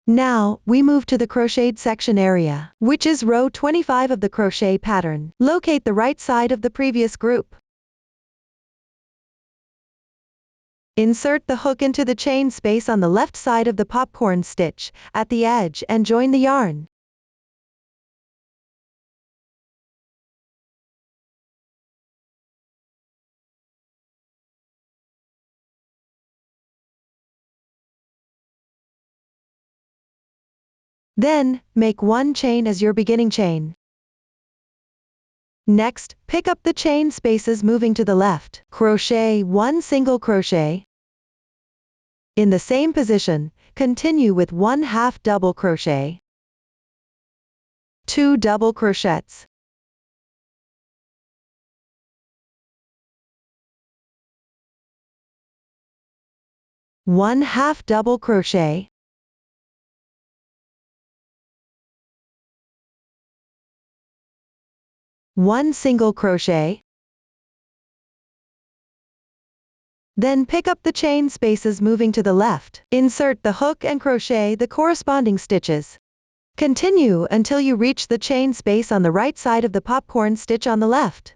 Now, we move to the crocheted section area, which is row 25 of the crochet pattern. Locate the right side of the previous group. Insert the hook into the chain space on the left side of the popcorn stitch, at the edge, and join the yarn. Then, make one chain as your beginning chain. Next, pick up the chain spaces moving to the left. Crochet one single crochet. In the same position, continue with 1/2 double crochet. 2 double crochets. One half double crochet. One single crochet. Then pick up the chain spaces moving to the left. Insert the hook and crochet the corresponding stitches. Continue until you reach the chain space on the right side of the popcorn stitch on the left.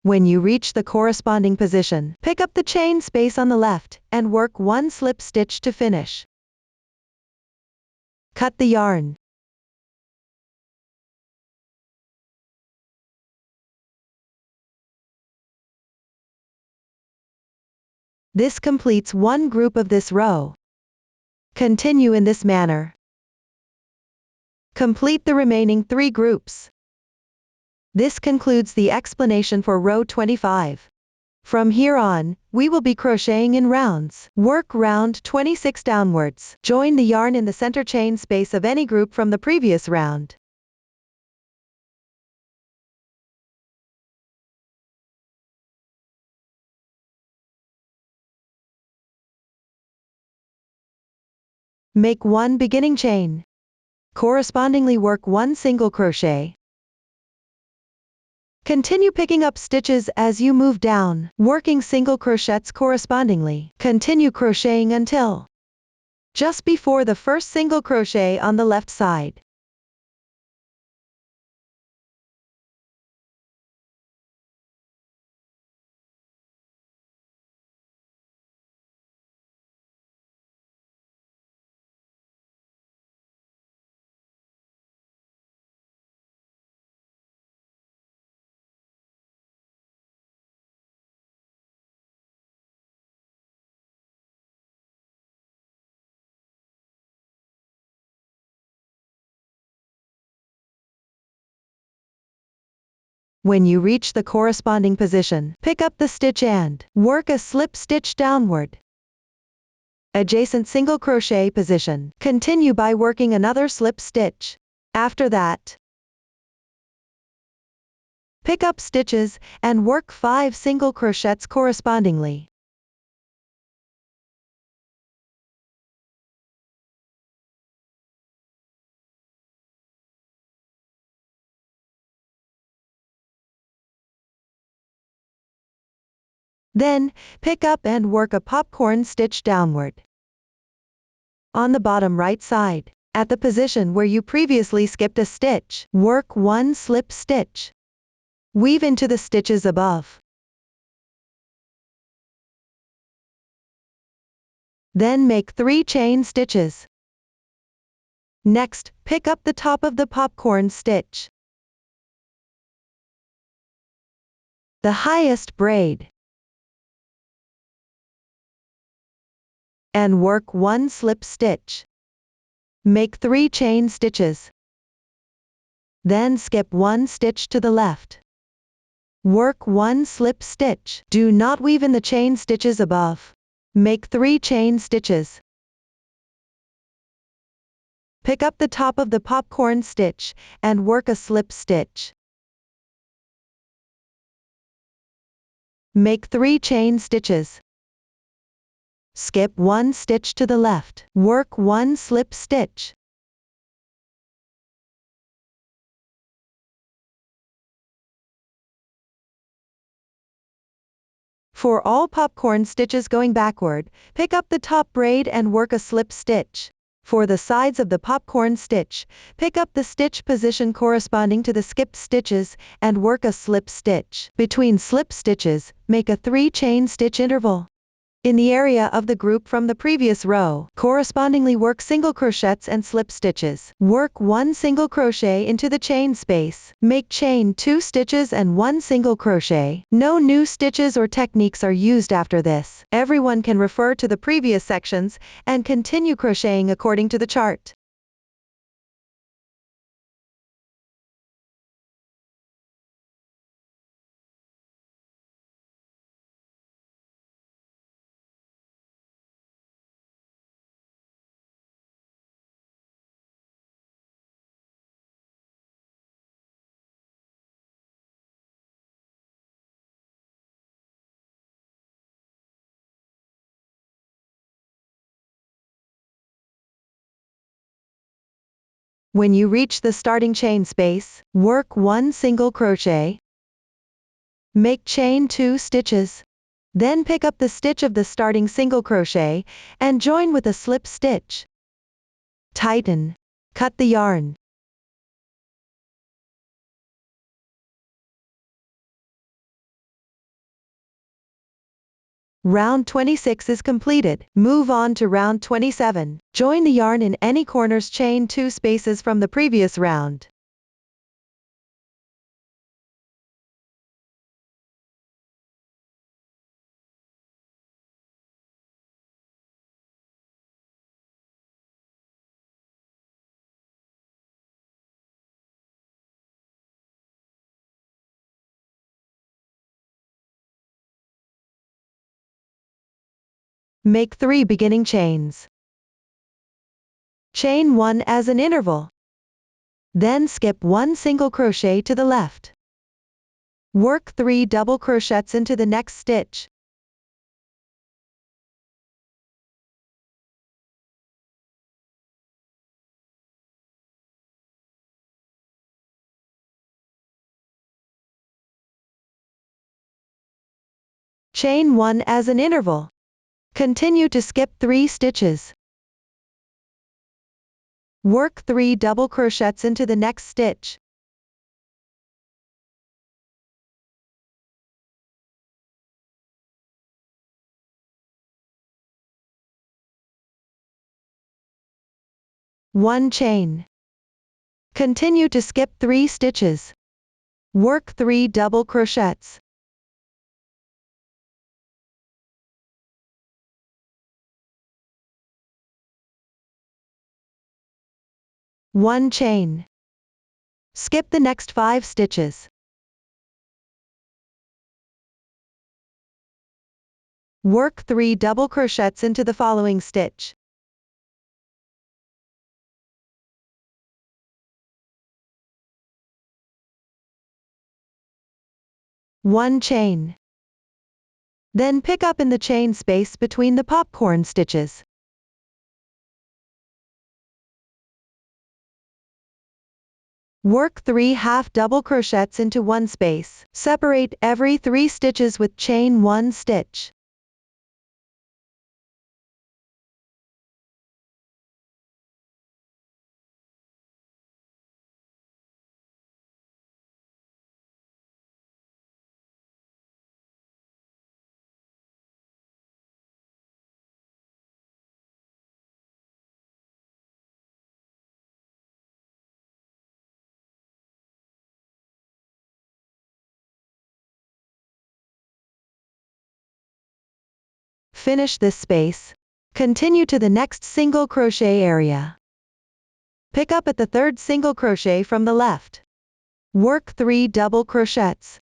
When you reach the corresponding position, pick up the chain space on the left, and work one slip stitch to finish. Cut the yarn. This completes one group of this row. Continue in this manner. Complete the remaining 3 groups. This concludes the explanation for row 25. From here on, we will be crocheting in rounds. Work round 26 downwards. Join the yarn in the center chain space of any group from the previous round. Make one beginning chain. Correspondingly work one single crochet. Continue picking up stitches as you move down, working single crochets correspondingly. Continue crocheting until just before the first single crochet on the left side. When you reach the corresponding position, pick up the stitch and work a slip stitch downward. Adjacent single crochet position. Continue by working another slip stitch. After that, pick up stitches and work 5 single crochets correspondingly. Then, pick up and work a popcorn stitch downward. On the bottom right side, at the position where you previously skipped a stitch, work one slip stitch. Weave into the stitches above. Then make 3 chain stitches. Next, pick up the top of the popcorn stitch, the highest braid, and work one slip stitch. Make 3 chain stitches. Then skip one stitch to the left. Work one slip stitch. Do not weave in the chain stitches above. Make 3 chain stitches. Pick up the top of the popcorn stitch and work a slip stitch. Make 3 chain stitches. Skip 1 stitch to the left. Work 1 slip stitch. For all popcorn stitches going backward, pick up the top braid and work a slip stitch. For the sides of the popcorn stitch, pick up the stitch position corresponding to the skipped stitches and work a slip stitch. Between slip stitches, make a 3 chain stitch interval. In the area of the group from the previous row, correspondingly work single crochets and slip stitches. Work 1 single crochet into the chain space. Make chain 2 stitches and 1 single crochet. No new stitches or techniques are used after this. Everyone can refer to the previous sections and continue crocheting according to the chart. When you reach the starting chain space, work 1 single crochet. Make chain 2 stitches. Then pick up the stitch of the starting single crochet and join with a slip stitch. Tighten. Cut the yarn. Round 26 is completed. Move on to round 27. Join the yarn in any corners, chain 2 spaces from the previous round. Make 3 beginning chains. Chain 1 as an interval. Then skip 1 single crochet to the left. Work 3 double crochets into the next stitch. Chain 1 as an interval. Continue to skip 3 stitches. Work 3 double crochets into the next stitch. One chain. Continue to skip 3 stitches. Work 3 double crochets. One chain. Skip the next 5 stitches. Work 3 double crochets into the following stitch. One chain. Then pick up in the chain space between the popcorn stitches. Work 3 half double crochets into one space. Separate every 3 stitches with chain 1 stitch. Finish this space. Continue to the next single crochet area. Pick up at the 3rd single crochet from the left. Work 3 double crochets.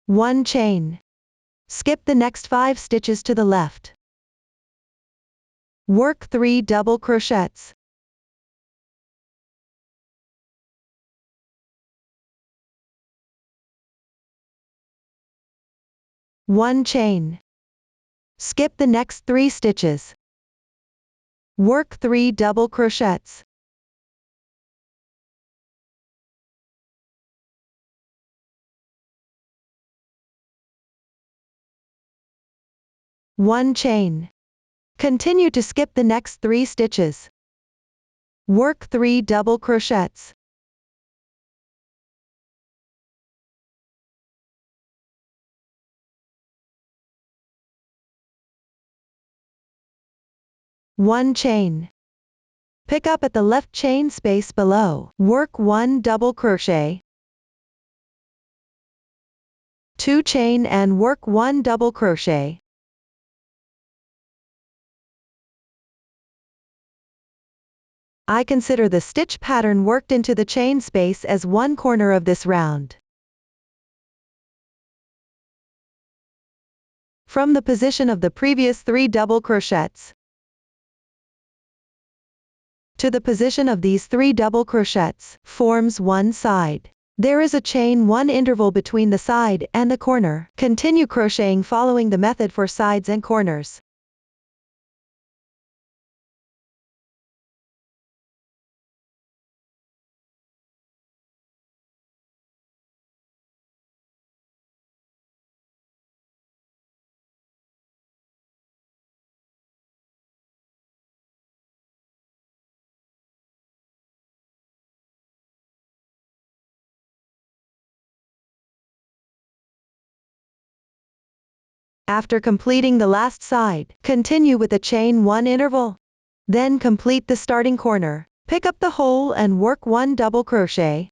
One chain. Skip the next 5 stitches to the left. Work 3 double crochets. 1 chain. Skip the next 3 stitches. Work 3 double crochets. One chain. Continue to skip the next 3 stitches. Work 3 double crochets. One chain. Pick up at the left chain space below. Work 1 double crochet. 2 chain and work 1 double crochet. I consider the stitch pattern worked into the chain space as one corner of this round. From the position of the previous 3 double crochets to the position of these 3 double crochets forms one side. There is a chain 1 interval between the side and the corner. Continue crocheting following the method for sides and corners. After completing the last side, continue with a chain 1 interval. Then complete the starting corner. Pick up the hole and work 1 double crochet.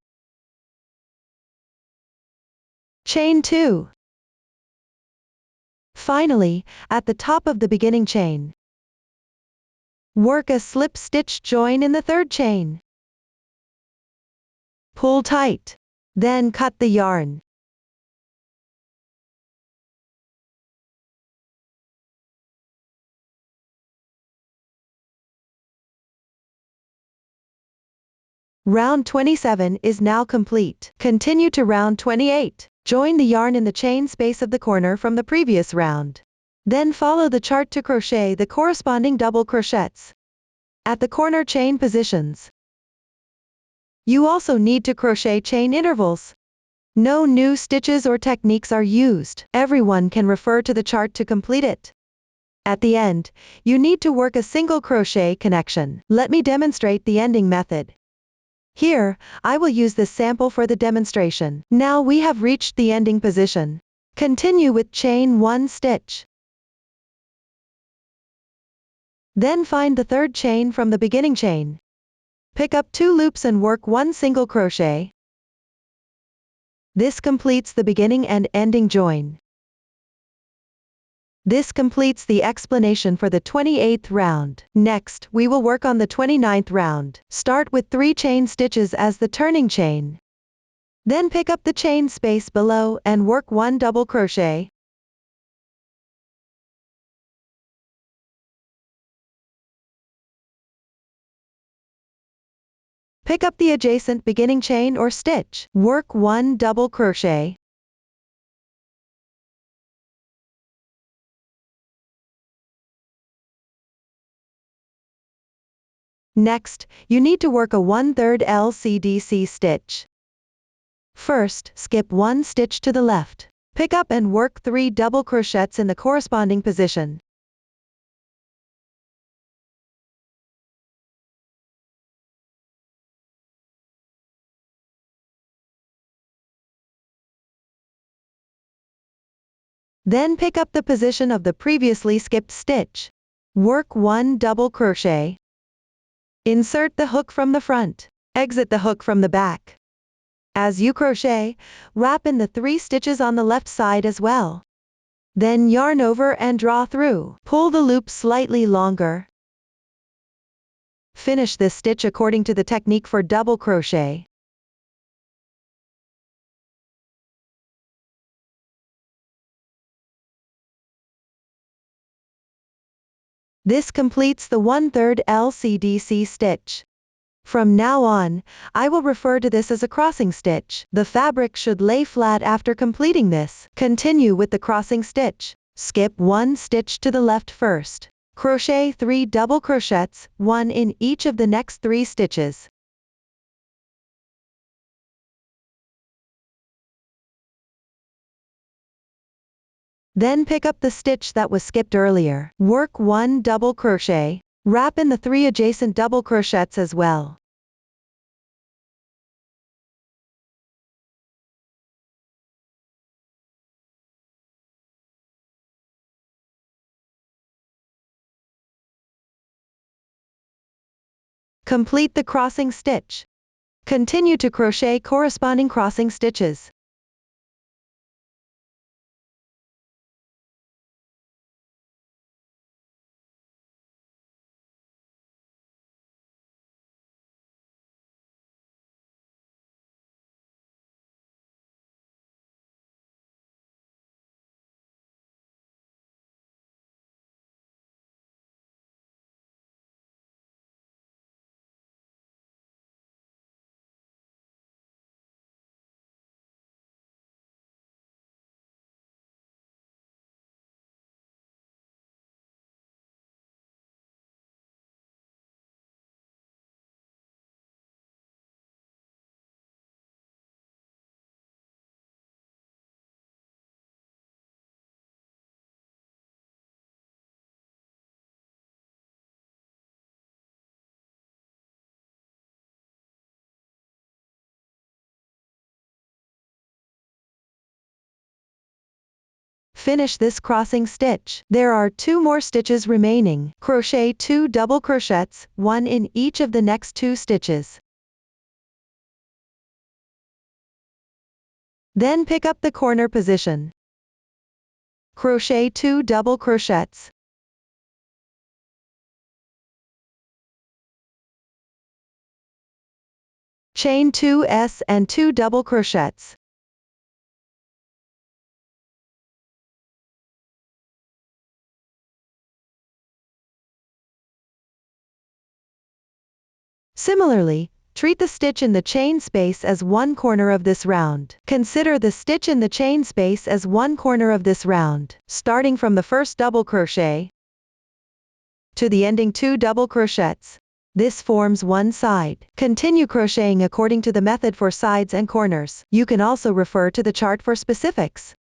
Chain 2. Finally, at the top of the beginning chain, work a slip stitch join in the 3rd chain. Pull tight. Then cut the yarn. Round 27 is now complete. Continue to round 28. Join the yarn in the chain space of the corner from the previous round. Then follow the chart to crochet the corresponding double crochets at the corner chain positions. You also need to crochet chain intervals. No new stitches or techniques are used. Everyone can refer to the chart to complete it. At the end, you need to work a single crochet connection. Let me demonstrate the ending method. Here, I will use this sample for the demonstration. Now we have reached the ending position. Continue with chain 1 stitch. Then find the 3rd chain from the beginning chain. Pick up 2 loops and work 1 single crochet. This completes the beginning and ending join. This completes the explanation for the 28th round. Next, we will work on the 29th round. Start with 3 chain stitches as the turning chain. Then pick up the chain space below and work 1 double crochet. Pick up the adjacent beginning chain or stitch. Work 1 double crochet. Next, you need to work a 1/3 LCDC stitch. First, skip 1 stitch to the left. Pick up and work 3 double crochets in the corresponding position. Then pick up the position of the previously skipped stitch. Work 1 double crochet. Insert the hook from the front. Exit the hook from the back. As you crochet, wrap in the 3 stitches on the left side as well. Then yarn over and draw through. Pull the loop slightly longer. Finish this stitch according to the technique for double crochet. This completes the 1/3 LCDC stitch. From now on, I will refer to this as a crossing stitch. The fabric should lay flat after completing this. Continue with the crossing stitch. Skip 1 stitch to the left first. Crochet 3 double crochets, 1 in each of the next 3 stitches. Then pick up the stitch that was skipped earlier. Work 1 double crochet. Wrap in the 3 adjacent double crochets as well. Complete the crossing stitch. Continue to crochet corresponding crossing stitches. Finish this crossing stitch. There are 2 more stitches remaining. Crochet 2 double crochets, 1 in each of the next 2 stitches. Then pick up the corner position. Crochet 2 double crochets. Chain 2 S and 2 double crochets. Similarly, treat the stitch in the chain space as one corner of this round. Consider the stitch in the chain space as one corner of this round. Starting from the first double crochet to the ending 2 double crochets. This forms one side. Continue crocheting according to the method for sides and corners. You can also refer to the chart for specifics.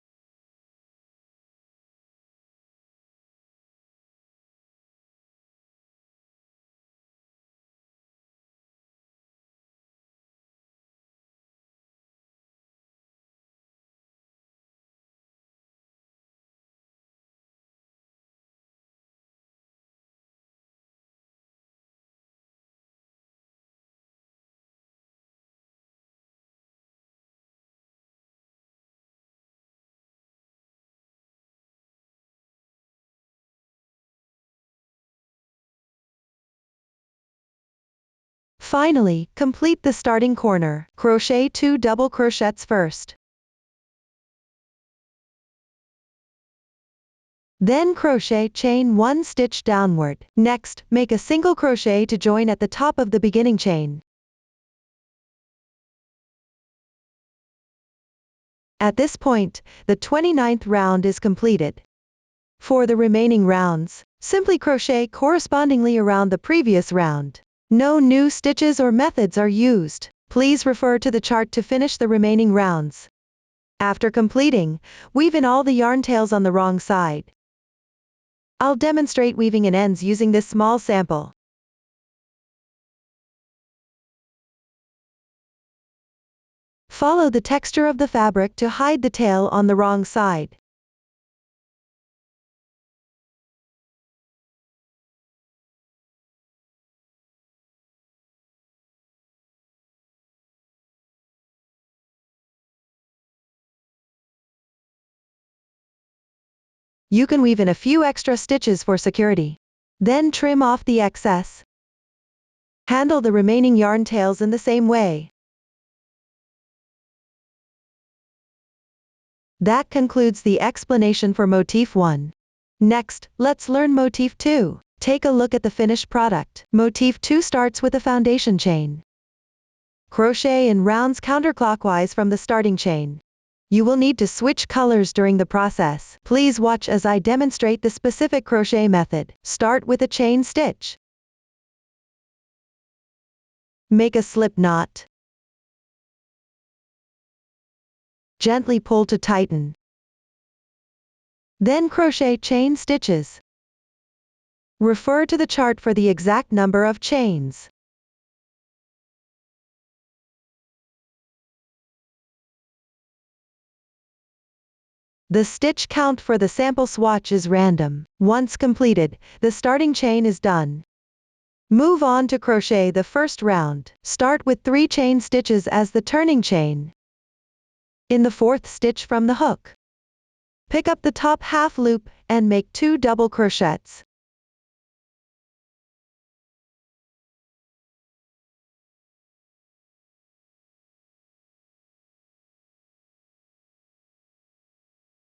Finally, complete the starting corner. Crochet 2 double crochets first. Then crochet chain 1 stitch downward. Next, make a single crochet to join at the top of the beginning chain. At this point, the 29th round is completed. For the remaining rounds, simply crochet correspondingly around the previous round. No new stitches or methods are used. Please refer to the chart to finish the remaining rounds. After completing, weave in all the yarn tails on the wrong side. I'll demonstrate weaving in ends using this small sample. Follow the texture of the fabric to hide the tail on the wrong side. You can weave in a few extra stitches for security. Then trim off the excess. Handle the remaining yarn tails in the same way. That concludes the explanation for Motif 1. Next, let's learn Motif 2. Take a look at the finished product. Motif 2 starts with a foundation chain. Crochet in rounds counterclockwise from the starting chain. You will need to switch colors during the process. Please watch as I demonstrate the specific crochet method. Start with a chain stitch. Make a slip knot. Gently pull to tighten. Then crochet chain stitches. Refer to the chart for the exact number of chains. The stitch count for the sample swatch is random. Once completed, the starting chain is done. Move on to crochet the first round. Start with 3 chain stitches as the turning chain. In the 4th stitch from the hook, pick up the top half loop and make 2 double crochets.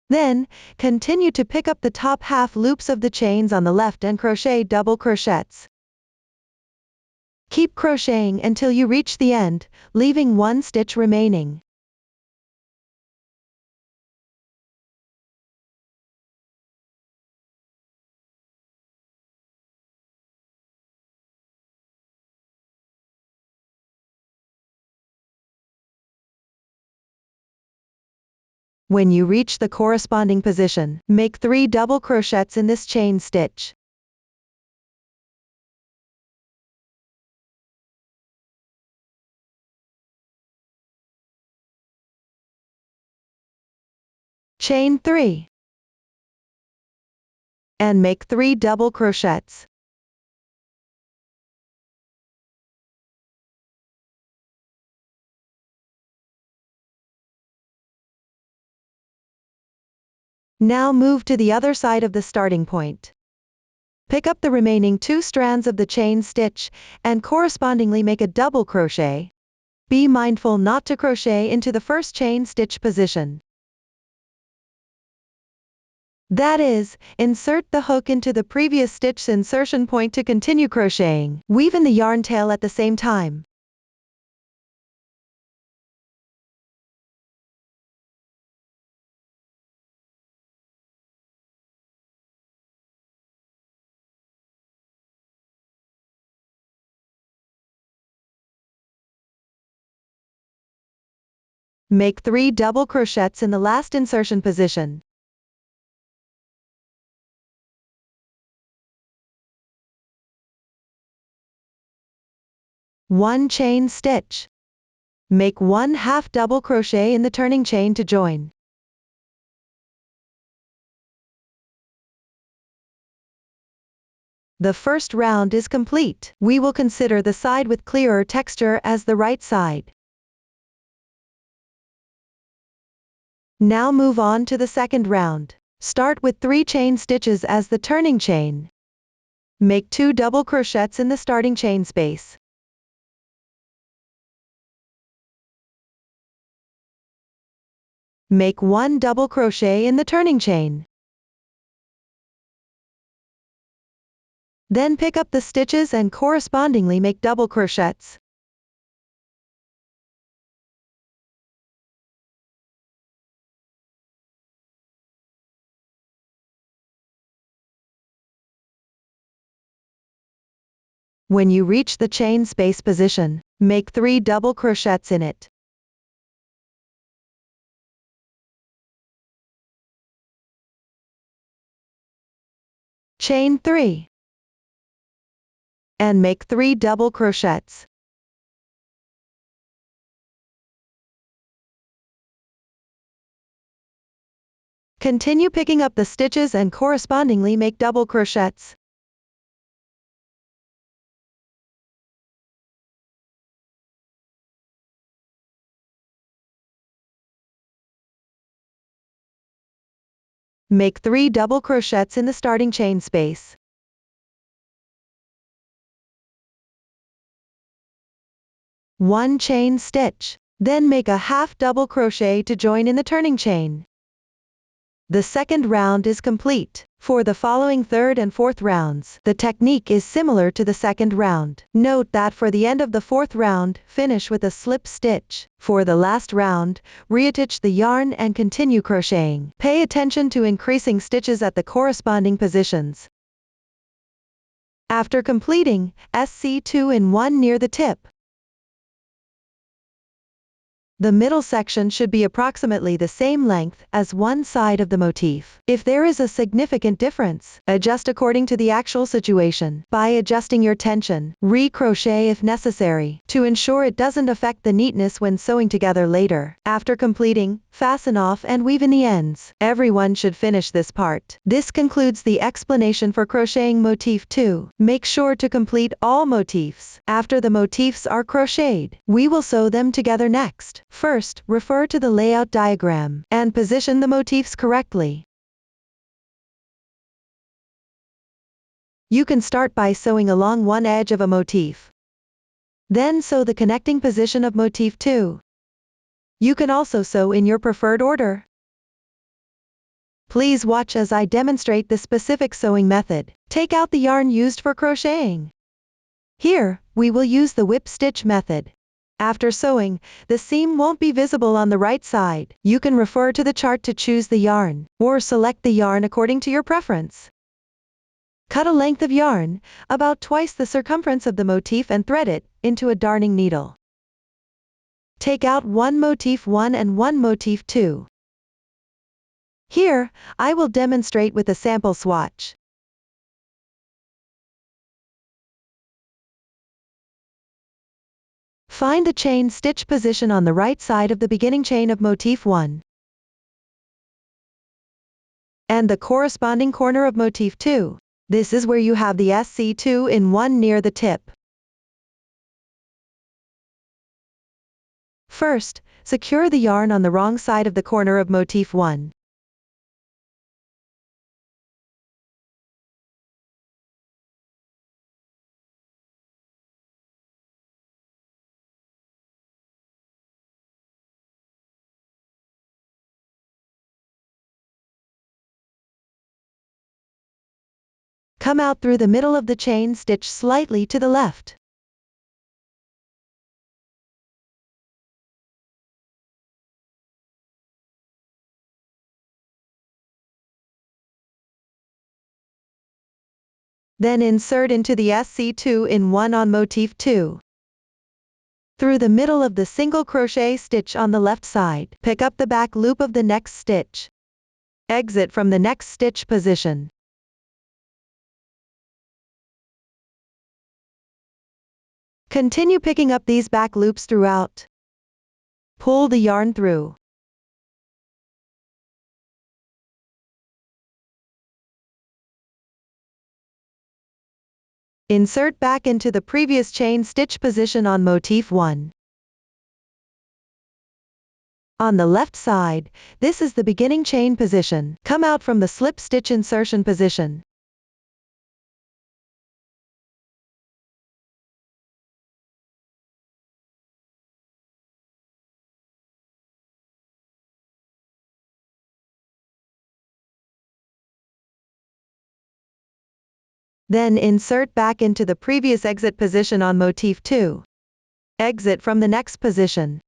Then, continue to pick up the top half loops of the chains on the left and crochet double crochets. Keep crocheting until you reach the end, leaving 1 stitch remaining. When you reach the corresponding position, make 3 double crochets in this chain stitch. Chain 3. And make 3 double crochets. Now move to the other side of the starting point. Pick up the remaining 2 strands of the chain stitch, and correspondingly make a double crochet. Be mindful not to crochet into the first chain stitch position. That is, insert the hook into the previous stitch insertion point to continue crocheting. Weave in the yarn tail at the same time. Make 3 double crochets in the last insertion position. One chain stitch. Make 1 half double crochet in the turning chain to join. The first round is complete. We will consider the side with clearer texture as the right side. Now move on to the second round. Start with 3 chain stitches as the turning chain. Make 2 double crochets in the starting chain space. Make 1 double crochet in the turning chain. Then pick up the stitches and correspondingly make double crochets. When you reach the chain space position, make 3 double crochets in it. Chain 3. And make 3 double crochets. Continue picking up the stitches and correspondingly make double crochets. Make 3 double crochets in the starting chain space. One chain stitch. Then make a half double crochet to join in the turning chain. The second round is complete. For the following third and fourth rounds, the technique is similar to the second round. Note that for the end of the fourth round, finish with a slip stitch. For the last round, reattach the yarn and continue crocheting. Pay attention to increasing stitches at the corresponding positions. After completing, SC 2 in 1 near the tip, the middle section should be approximately the same length as one side of the motif. If there is a significant difference, adjust according to the actual situation. By adjusting your tension, re-crochet if necessary, to ensure it doesn't affect the neatness when sewing together later. After completing, fasten off and weave in the ends. Everyone should finish this part. This concludes the explanation for crocheting Motif 2. Make sure to complete all motifs. After the motifs are crocheted, we will sew them together next. First, refer to the layout diagram and position the motifs correctly. You can start by sewing along one edge of a motif. Then sew the connecting position of Motif 2. You can also sew in your preferred order. Please watch as I demonstrate the specific sewing method. Take out the yarn used for crocheting. Here, we will use the whip stitch method. After sewing, the seam won't be visible on the right side. You can refer to the chart to choose the yarn, or select the yarn according to your preference. Cut a length of yarn, about twice the circumference of the motif, and thread it into a darning needle. Take out one Motif 1 and one Motif 2. Here, I will demonstrate with a sample swatch. Find the chain stitch position on the right side of the beginning chain of Motif 1 and the corresponding corner of Motif 2. This is where you have the SC 2 in 1 near the tip. First, secure the yarn on the wrong side of the corner of Motif 1. Come out through the middle of the chain stitch slightly to the left. Then insert into the SC 2 in 1 on Motif 2. Through the middle of the single crochet stitch on the left side, pick up the back loop of the next stitch. Exit from the next stitch position. Continue picking up these back loops throughout. Pull the yarn through. Insert back into the previous chain stitch position on Motif 1. On the left side, this is the beginning chain position. Come out from the slip stitch insertion position. Then insert back into the previous exit position on Motif 2. Exit from the next position.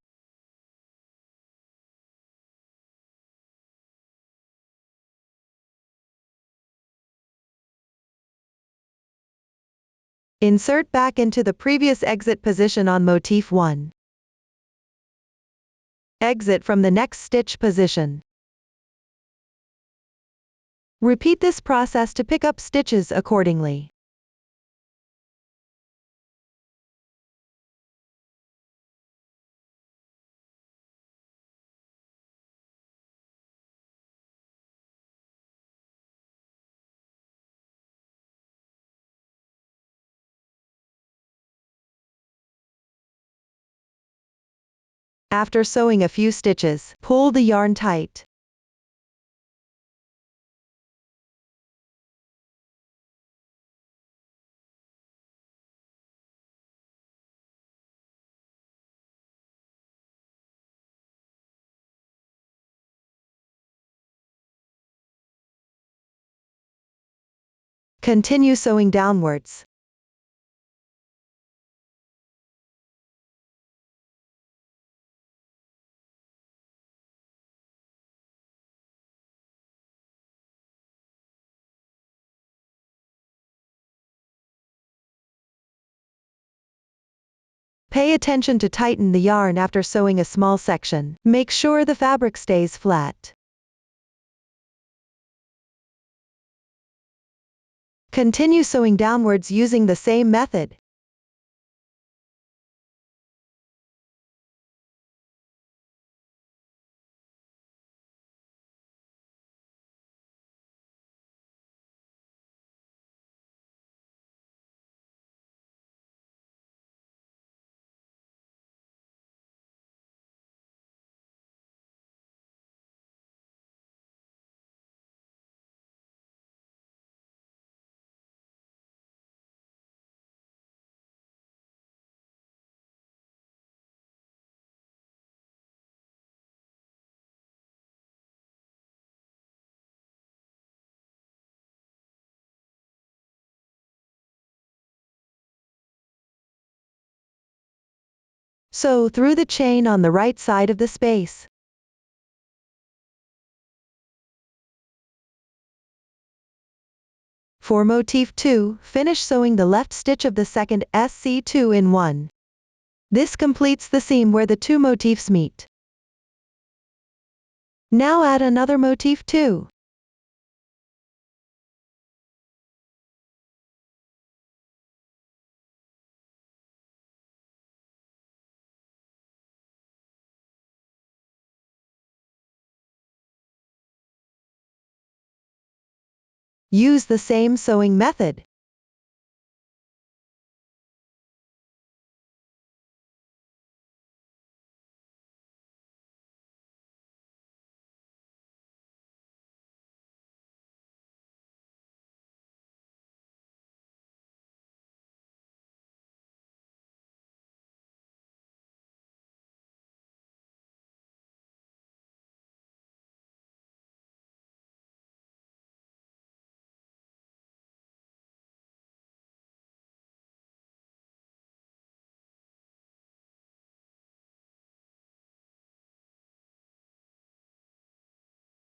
Insert back into the previous exit position on Motif 1. Exit from the next stitch position. Repeat this process to pick up stitches accordingly. After sewing a few stitches, pull the yarn tight. Continue sewing downwards. Pay attention to tighten the yarn after sewing a small section. Make sure the fabric stays flat. Continue sewing downwards using the same method. Sew through the chain on the right side of the space. For Motif 2, finish sewing the left stitch of the second SC2 in 1. This completes the seam where the two motifs meet. Now add another Motif 2. Use the same sewing method.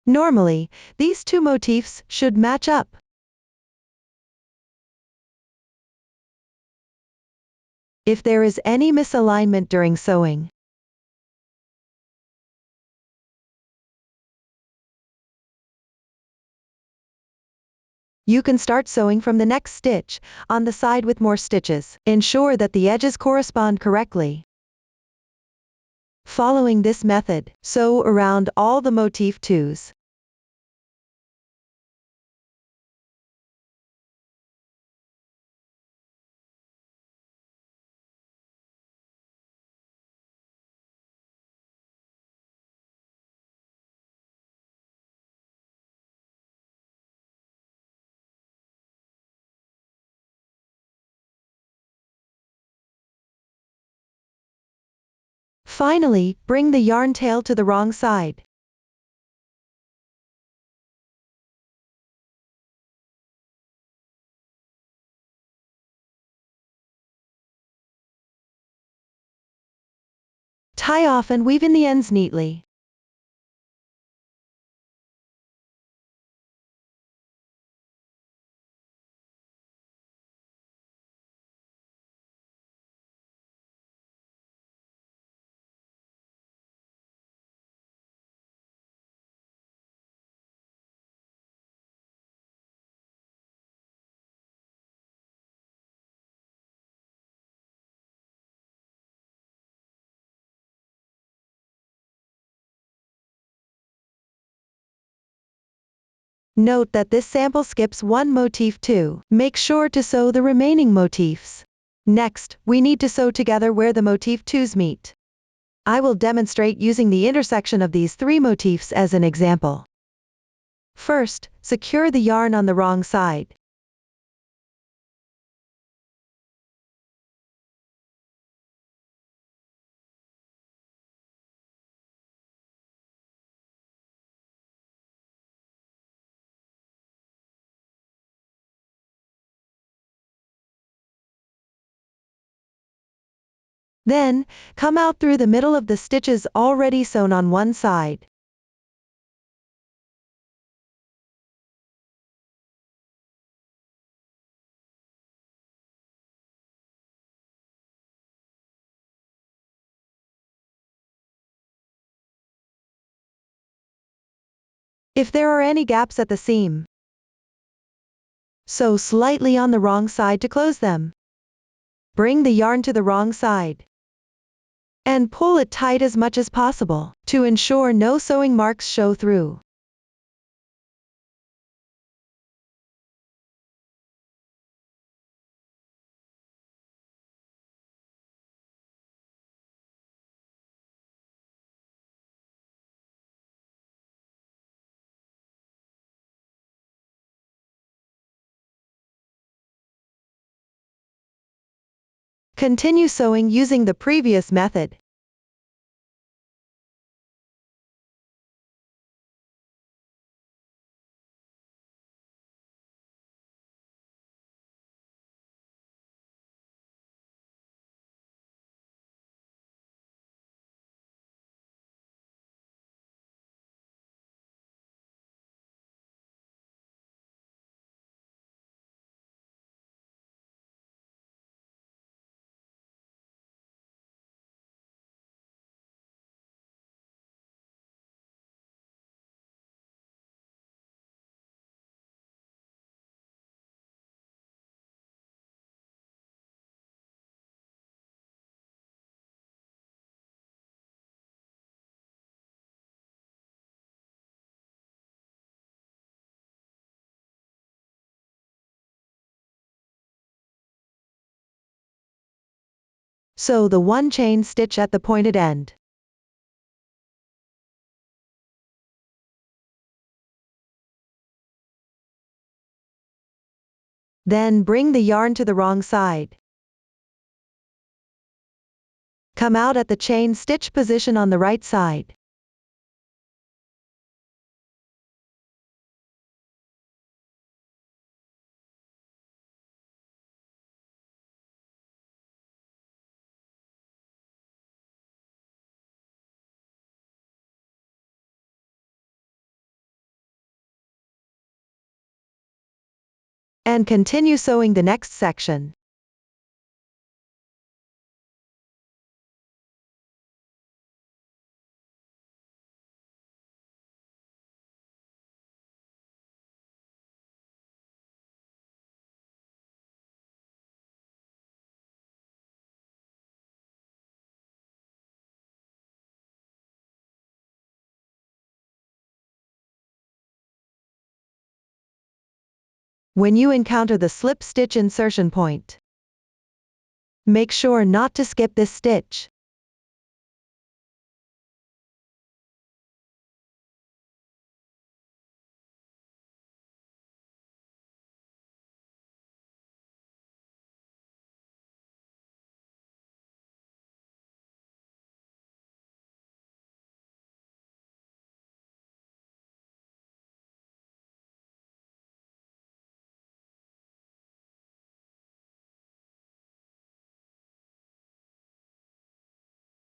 Normally, these two motifs should match up. If there is any misalignment during sewing, you can start sewing from the next stitch, on the side with more stitches. Ensure that the edges correspond correctly. Following this method, sew around all the Motif 2s. Finally, bring the yarn tail to the wrong side. Tie off and weave in the ends neatly. Note that this sample skips one Motif 2. Make sure to sew the remaining motifs. Next, we need to sew together where the Motif 2s meet. I will demonstrate using the intersection of these three motifs as an example. First, secure the yarn on the wrong side. Then, come out through the middle of the stitches already sewn on one side. If there are any gaps at the seam, sew slightly on the wrong side to close them. Bring the yarn to the wrong side and pull it tight as much as possible to ensure no sewing marks show through. Continue sewing using the previous method. Sew the one chain stitch at the pointed end. Then bring the yarn to the wrong side. Come out at the chain stitch position on the right side. And continue sewing the next section. When you encounter the slip stitch insertion point, make sure not to skip this stitch.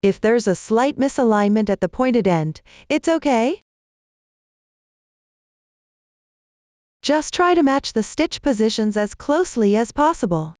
If there's a slight misalignment at the pointed end, it's okay. Just try to match the stitch positions as closely as possible.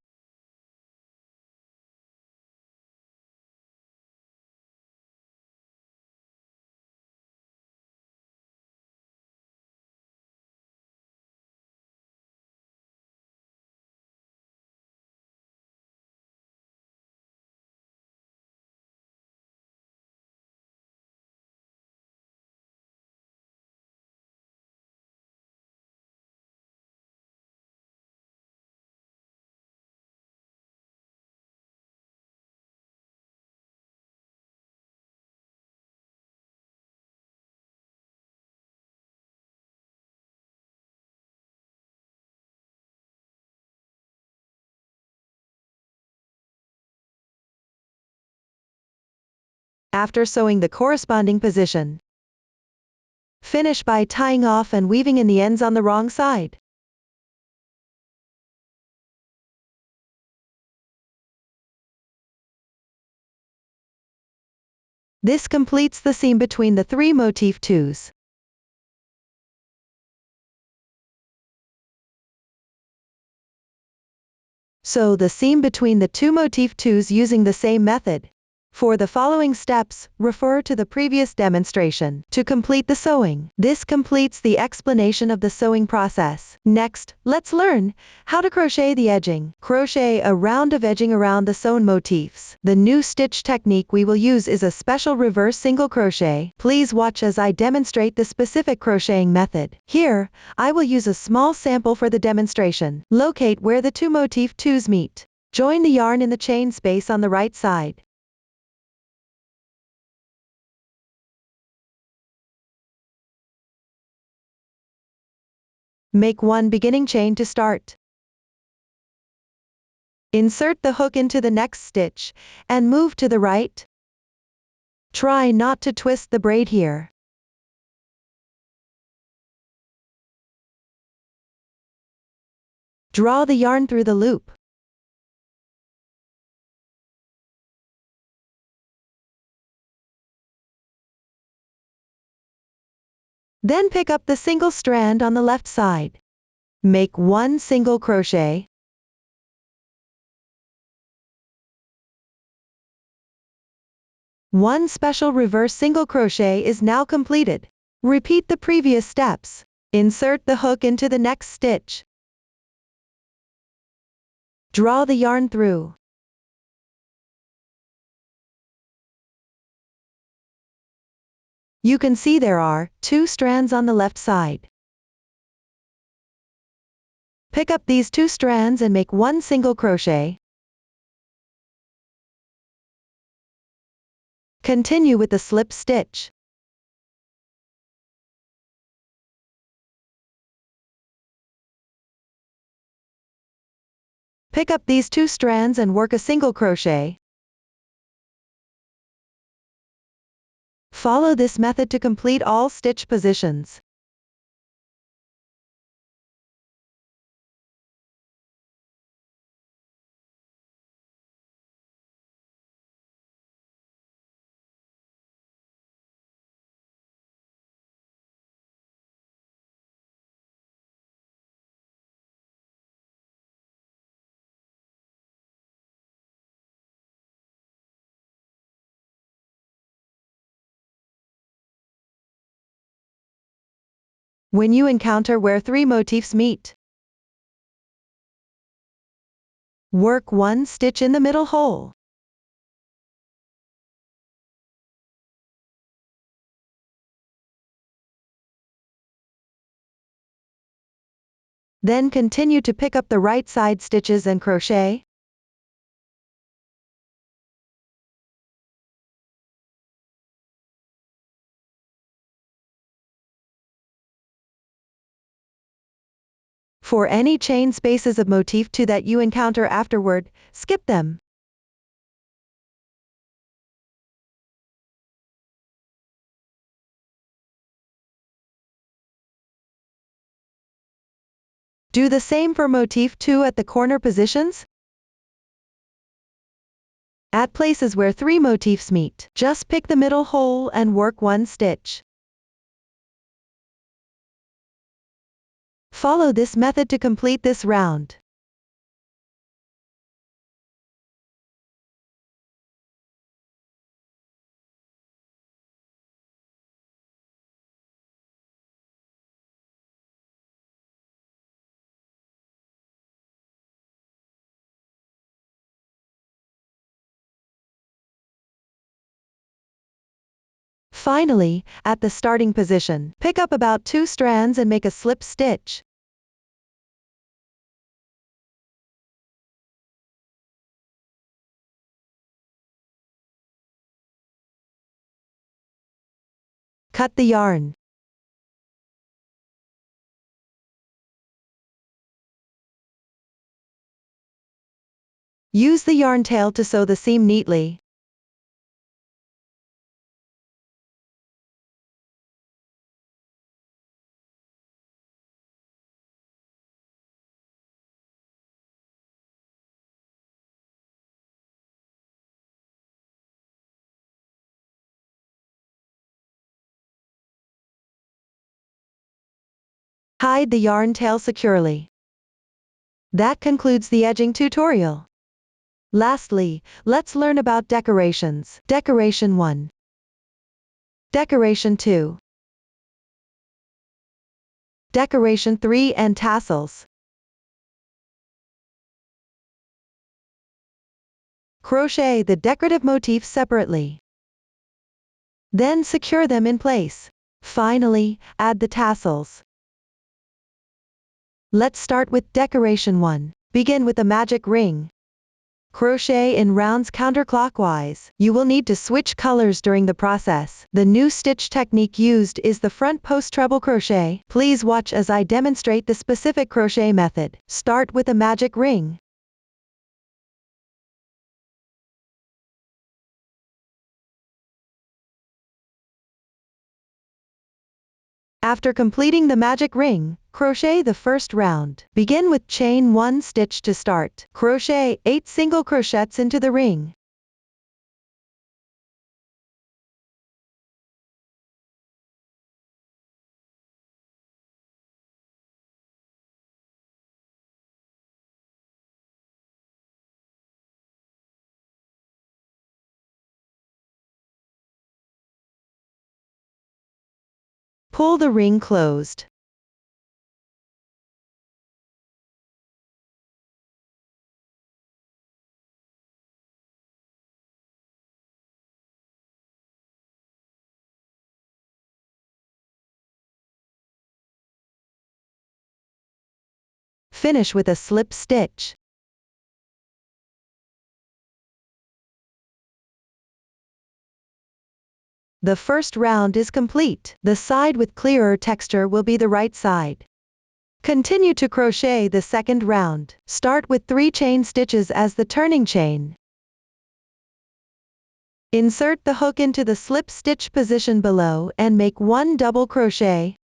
After sewing the corresponding position, finish by tying off and weaving in the ends on the wrong side. This completes the seam between the 3 motif 2s. Sew the seam between the 2 motif 2s using the same method. For the following steps, refer to the previous demonstration to complete the sewing. This completes the explanation of the sewing process. Next, let's learn how to crochet the edging. Crochet a round of edging around the sewn motifs. The new stitch technique we will use is a special reverse single crochet. Please watch as I demonstrate the specific crocheting method. Here, I will use a small sample for the demonstration. Locate where the 2 motif 2s meet. Join the yarn in the chain space on the right side. Make 1 beginning chain to start. Insert the hook into the next stitch, and move to the right. Try not to twist the braid here. Draw the yarn through the loop. Then pick up the single strand on the left side. Make 1 single crochet. One special reverse single crochet is now completed. Repeat the previous steps. Insert the hook into the next stitch. Draw the yarn through. You can see there are 2 strands on the left side. Pick up these 2 strands and make 1 single crochet. Continue with the slip stitch. Pick up these 2 strands and work a single crochet. Follow this method to complete all stitch positions. When you encounter where 3 motifs meet, work 1 stitch in the middle hole. Then continue to pick up the right side stitches and crochet. For any chain spaces of motif 2 that you encounter afterward, skip them. Do the same for motif 2 at the corner positions. At places where 3 motifs meet, just pick the middle hole and work 1 stitch. Follow this method to complete this round. Finally, at the starting position, pick up about 2 strands and make a slip stitch. Cut the yarn. Use the yarn tail to sew the seam neatly. Hide the yarn tail securely. That concludes the edging tutorial. Lastly, let's learn about decorations. Decoration 1. Decoration 2. Decoration 3 and tassels. Crochet the decorative motifs separately. Then secure them in place. Finally, add the tassels. Let's start with decoration 1. Begin with a magic ring. Crochet in rounds counterclockwise. You will need to switch colors during the process. The new stitch technique used is the front post treble crochet. Please watch as I demonstrate the specific crochet method. Start with a magic ring. After completing the magic ring, crochet the first round. Begin with chain 1 stitch to start. Crochet 8 single crochets into the ring. Pull the ring closed. Finish with a slip stitch. The first round is complete. The side with clearer texture will be the right side. Continue to crochet the second round. Start with 3 chain stitches as the turning chain. Insert the hook into the slip stitch position below and make 1 double crochet.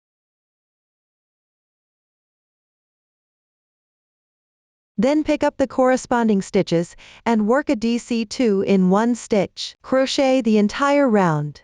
Then pick up the corresponding stitches and work a DC2 in 1 stitch. Crochet the entire round.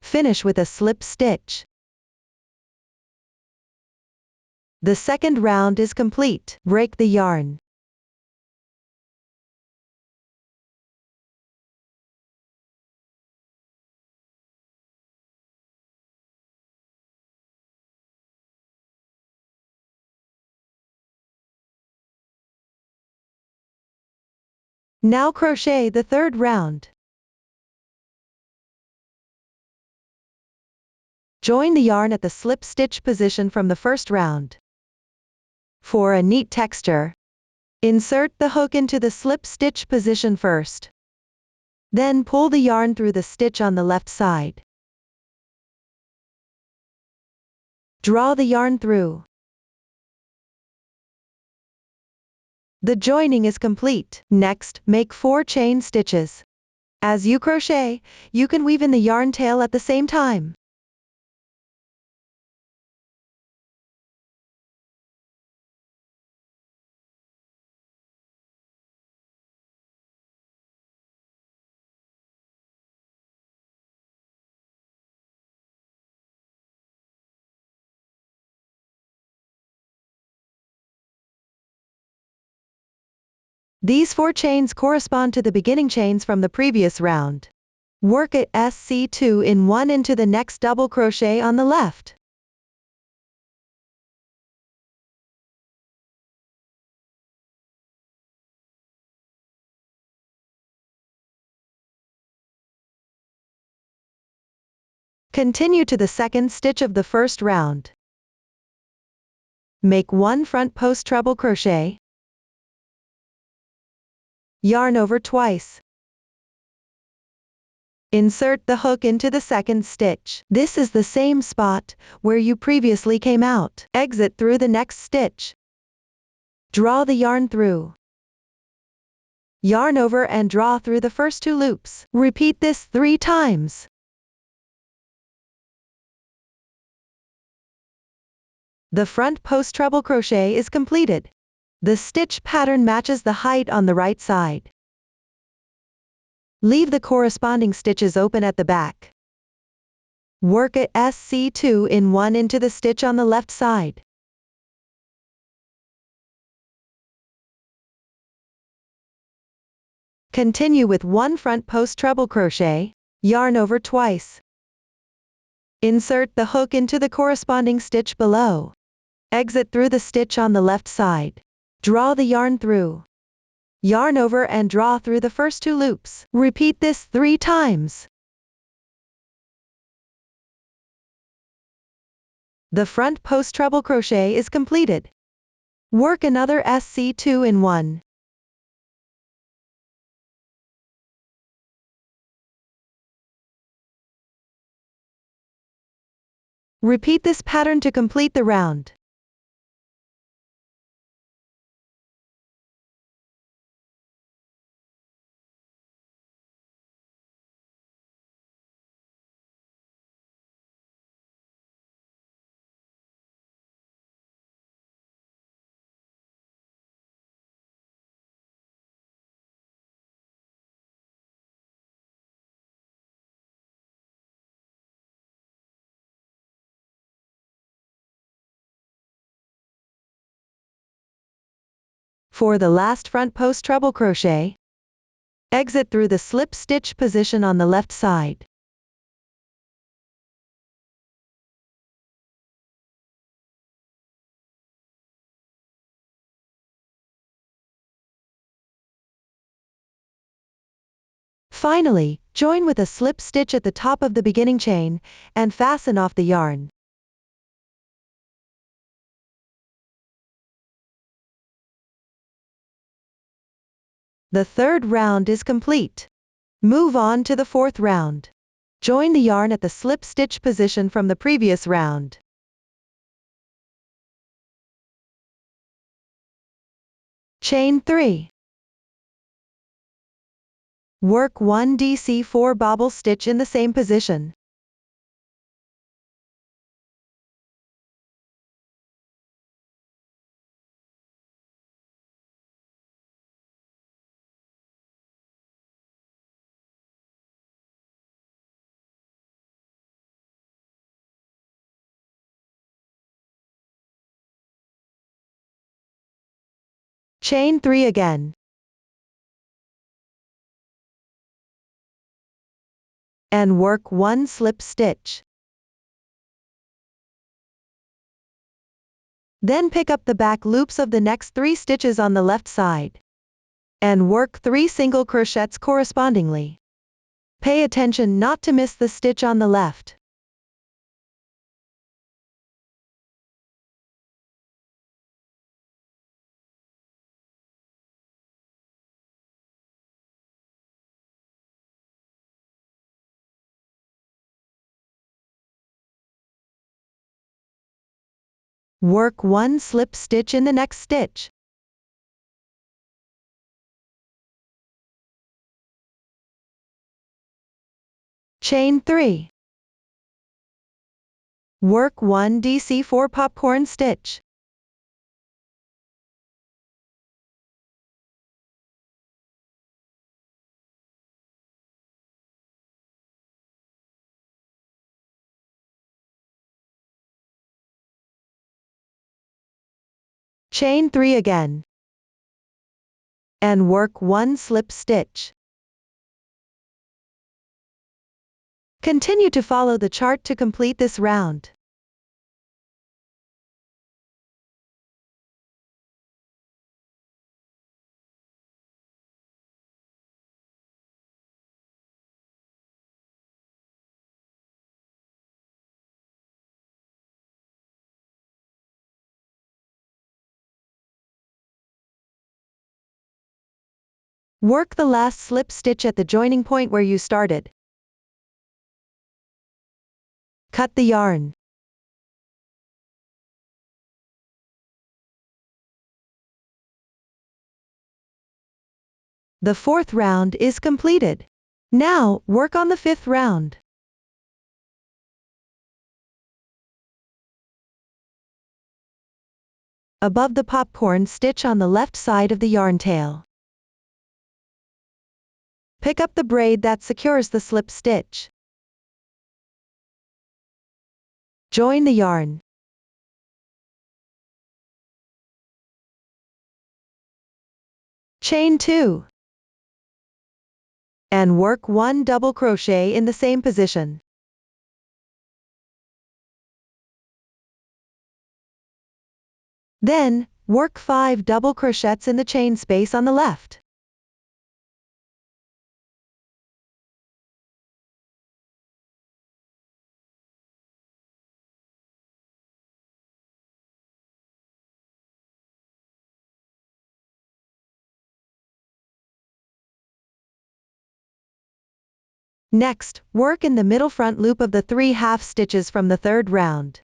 Finish with a slip stitch. The second round is complete. Break the yarn. Now crochet the third round. Join the yarn at the slip stitch position from the first round. For a neat texture, insert the hook into the slip stitch position first. Then pull the yarn through the stitch on the left side. Draw the yarn through. The joining is complete. Next, make 4 chain stitches. As you crochet, you can weave in the yarn tail at the same time. These 4 chains correspond to the beginning chains from the previous round. Work a SC2 in 1 into the next double crochet on the left. Continue to the second stitch of the first round. Make 1 front post treble crochet. Yarn over twice. Insert the hook into the second stitch. This is the same spot where you previously came out. Exit through the next stitch. Draw the yarn through. Yarn over and draw through the first 2 loops. Repeat this 3 times. The front post treble crochet is completed. The stitch pattern matches the height on the right side. Leave the corresponding stitches open at the back. Work a SC2 in 1 into the stitch on the left side. Continue with 1 front post treble crochet, yarn over twice. Insert the hook into the corresponding stitch below. Exit through the stitch on the left side. Draw the yarn through. Yarn over and draw through the first 2 loops. Repeat this 3 times. The front post treble crochet is completed. Work another SC2 in 1. Repeat this pattern to complete the round. For the last front post treble crochet, exit through the slip stitch position on the left side. Finally, join with a slip stitch at the top of the beginning chain, and fasten off the yarn. The third round is complete. Move on to the fourth round. Join the yarn at the slip stitch position from the previous round. Chain 3. Work 1 DC4 bobble stitch in the same position. Chain 3 again. And work 1 slip stitch. Then pick up the back loops of the next 3 stitches on the left side. And work 3 single crochets correspondingly. Pay attention not to miss the stitch on the left. Work 1 slip stitch in the next stitch. Chain 3. Work 1 DC4 popcorn stitch. Chain 3 again. And work 1 slip stitch. Continue to follow the chart to complete this round. Work the last slip stitch at the joining point where you started. Cut the yarn. The fourth round is completed. Now, work on the fifth round. above the popcorn stitch on the left side of the yarn tail. Pick up the braid that secures the slip stitch. Join the yarn. Chain 2. And work 1 double crochet in the same position. Then, work 5 double crochets in the chain space on the left. Next, work in the middle front loop of the 3 half stitches from the third round.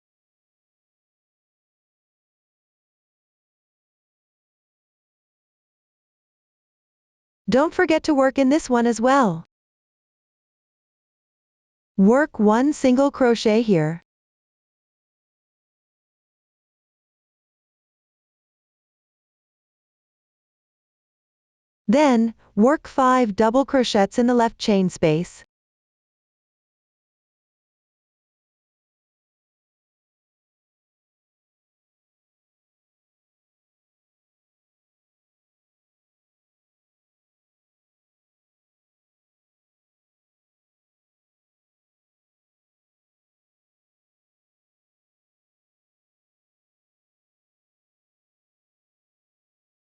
Don't forget to work in this one as well. Work 1 single crochet here. Then, work 5 double crochets in the left chain space.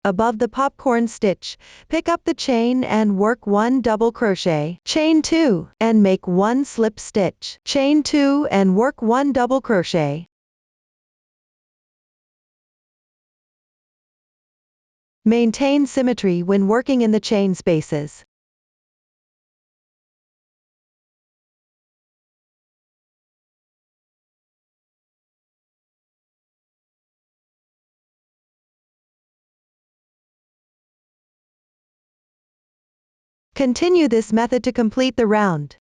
Above the popcorn stitch, pick up the chain and work 1 double crochet, chain 2, and make 1 slip stitch, chain 2 and work 1 double crochet. Maintain symmetry when working in the chain spaces. Continue this method to complete the round.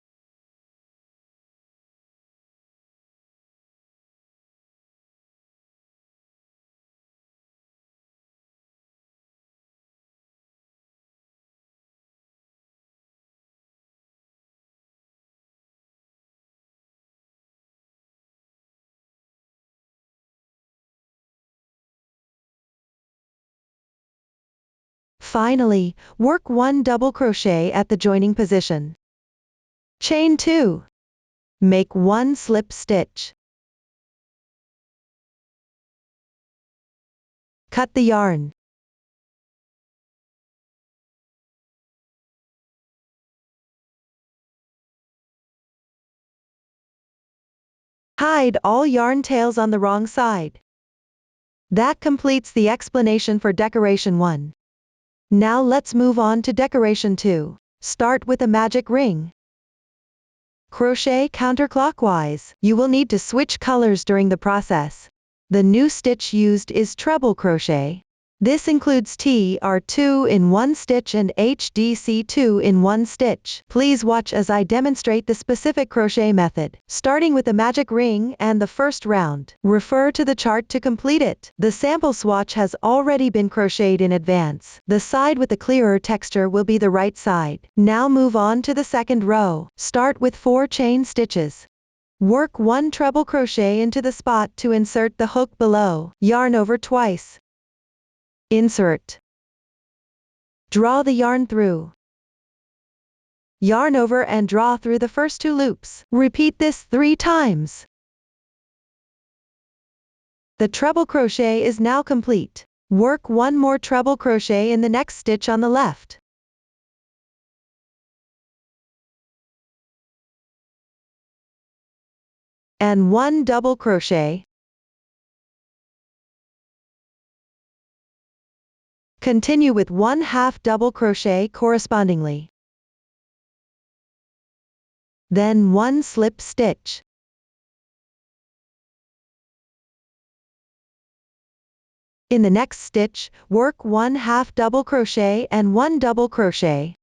Finally, work 1 double crochet at the joining position. Chain 2. Make 1 slip stitch. Cut the yarn. Hide all yarn tails on the wrong side. That completes the explanation for decoration 1. Now let's move on to decoration 2. Start with a magic ring. Crochet counterclockwise. You will need to switch colors during the process. The new stitch used is treble crochet. This includes TR2 in 1 stitch and HDC2 in 1 stitch. Please watch as I demonstrate the specific crochet method, starting with the magic ring and the first round. Refer to the chart to complete it. The sample swatch has already been crocheted in advance. The side with the clearer texture will be the right side. Now move on to the second row. Start with 4 chain stitches. Work 1 treble crochet into the spot to insert the hook below. Yarn over twice. Insert. Draw the yarn through. Yarn over and draw through the first 2 loops. Repeat this 3 times. The treble crochet is now complete. Work 1 more treble crochet in the next stitch on the left. And 1 double crochet. Continue with 1/2 double crochet correspondingly. Then 1 slip stitch. In the next stitch, work 1/2 double crochet and 1 double crochet.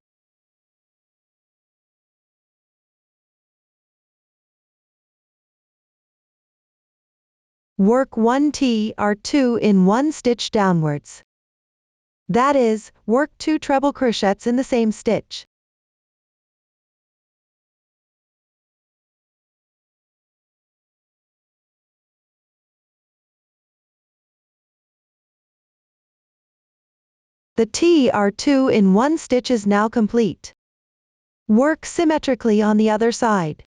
Work 1 TR2 in 1 stitch downwards. That is, work 2 treble crochets in the same stitch. The TR2 in 1 stitch is now complete. Work symmetrically on the other side.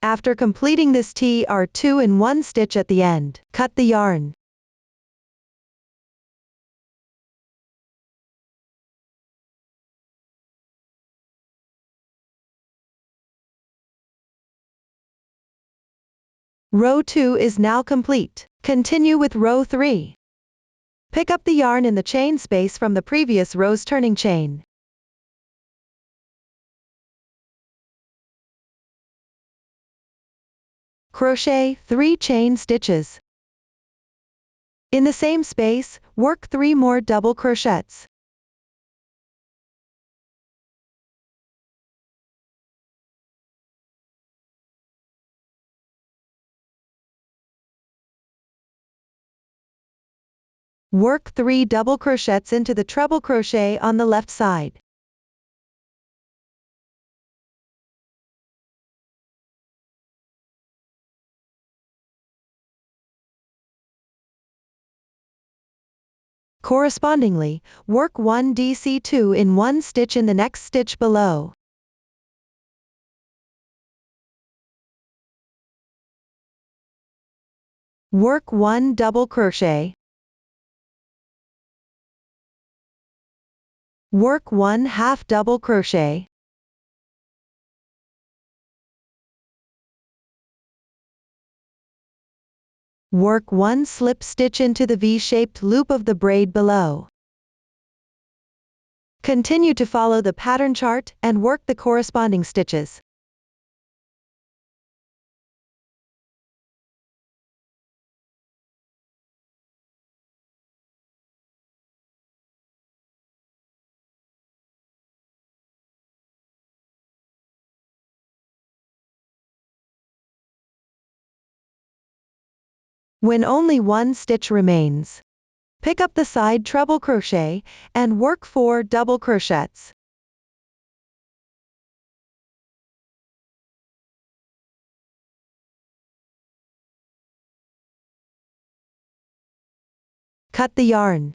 After completing this TR2 in 1 stitch at the end, cut the yarn. Row 2 is now complete. Continue with row 3. Pick up the yarn in the chain space from the previous row's turning chain. Crochet 3 chain stitches. In the same space, work 3 more double crochets. Work 3 double crochets into the treble crochet on the left side. Correspondingly, work 1 DC2 in 1 stitch in the next stitch below. Work 1 double crochet. Work 1 half double crochet. Work 1 slip stitch into the V-shaped loop of the braid below. Continue to follow the pattern chart and work the corresponding stitches. When only 1 stitch remains, pick up the side treble crochet and work 4 double crochets. Cut the yarn.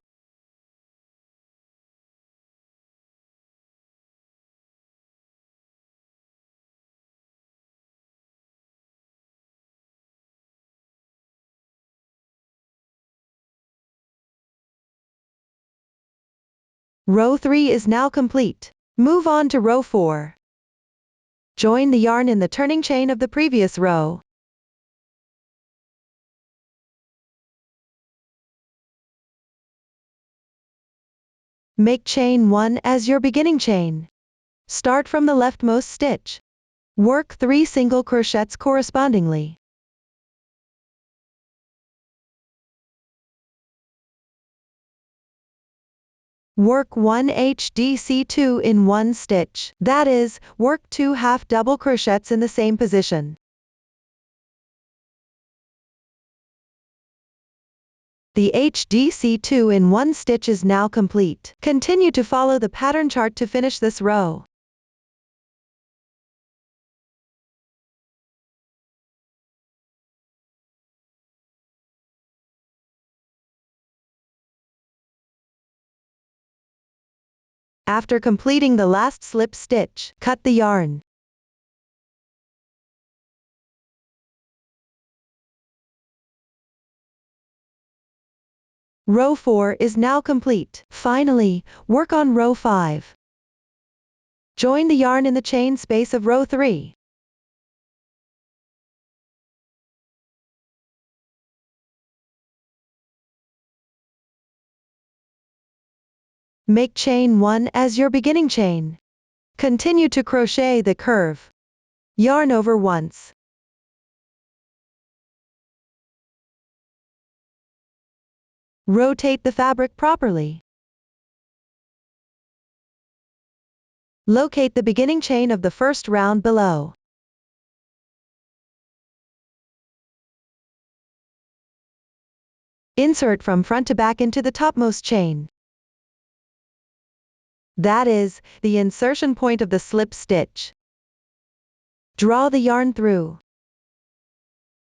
Row 3 is now complete. Move on to row 4. Join the yarn in the turning chain of the previous row. Make chain 1 as your beginning chain. Start from the leftmost stitch. Work 3 single crochets correspondingly. Work 1 HDC2 in 1 stitch. That is, work 2 half double crochets in the same position. The HDC2 in 1 stitch is now complete. Continue to follow the pattern chart to finish this row. After completing the last slip stitch, cut the yarn. Row 4 is now complete. Finally, work on row 5. Join the yarn in the chain space of row 3. Make chain 1 as your beginning chain. Continue to crochet the curve. Yarn over once. Rotate the fabric properly. Locate the beginning chain of the first round below. Insert from front to back into the topmost chain. That is, the insertion point of the slip stitch. Draw the yarn through.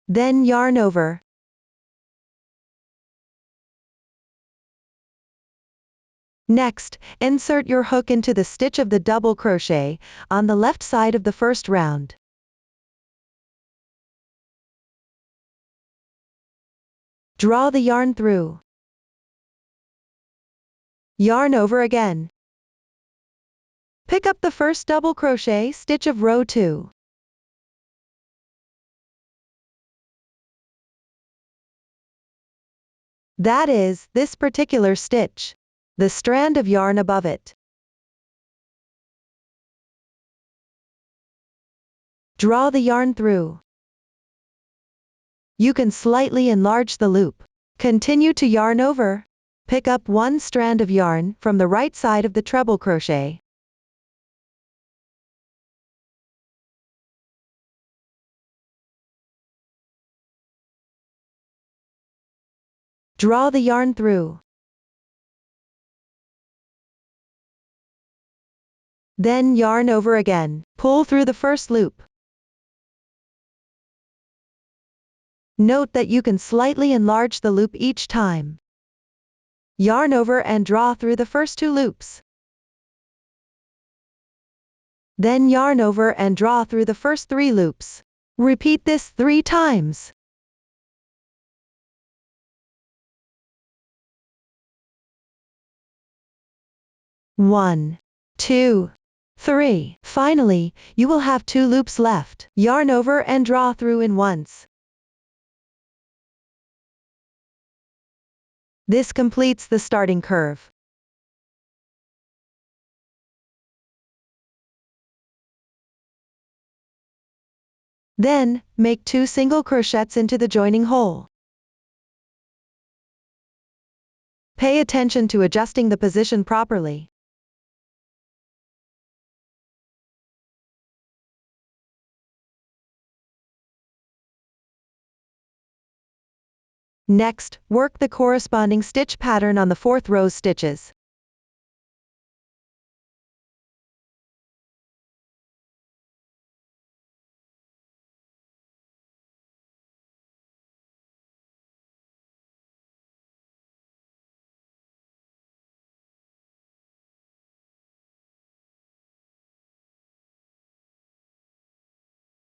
Then yarn over. Next, insert your hook into the stitch of the double crochet on the left side of the first round. Draw the yarn through. Yarn over again. Pick up the first double crochet stitch of row 2. That is, this particular stitch. The strand of yarn above it. Draw the yarn through. You can slightly enlarge the loop. Continue to yarn over. Pick up one strand of yarn from the right side of the treble crochet. Draw the yarn through. Then yarn over again. Pull through the first loop. Note that you can slightly enlarge the loop each time. Yarn over and draw through the first 2 loops. Then yarn over and draw through the first 3 loops. Repeat this 3 times. One, 2, 3. Finally, you will have 2 loops left. Yarn over and draw through in once. This completes the starting curve. Then, make 2 single crochets into the joining hole. Pay attention to adjusting the position properly. Next, work the corresponding stitch pattern on the 4th row's stitches.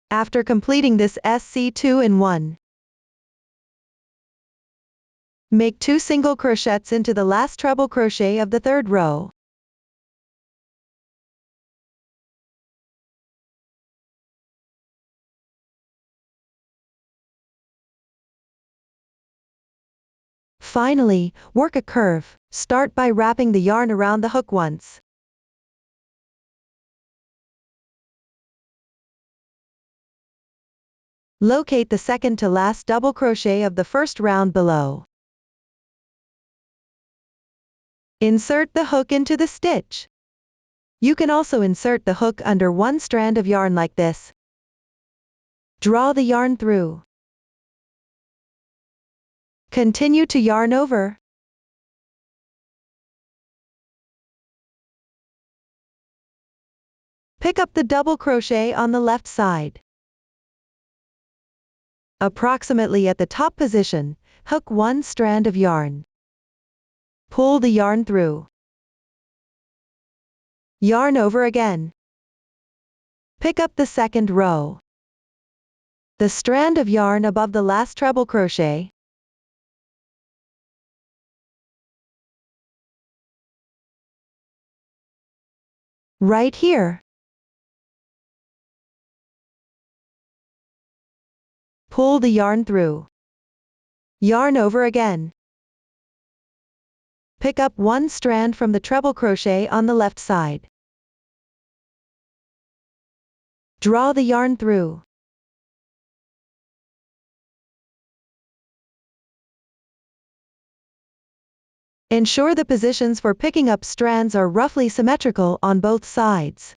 After completing this SC2 in 1, make 2 single crochets into the last treble crochet of the 3rd row. Finally, work a curve. Start by wrapping the yarn around the hook once. Locate the second to last double crochet of the first round below. Insert the hook into the stitch. You can also insert the hook under one strand of yarn like this. Draw the yarn through. Continue to yarn over. Pick up the double crochet on the left side. Approximately at the top position, hook one strand of yarn. Pull the yarn through. Yarn over again. Pick up the second row. The strand of yarn above the last treble crochet. Right here. Pull the yarn through. Yarn over again. Pick up one strand from the treble crochet on the left side. Draw the yarn through. Ensure the positions for picking up strands are roughly symmetrical on both sides.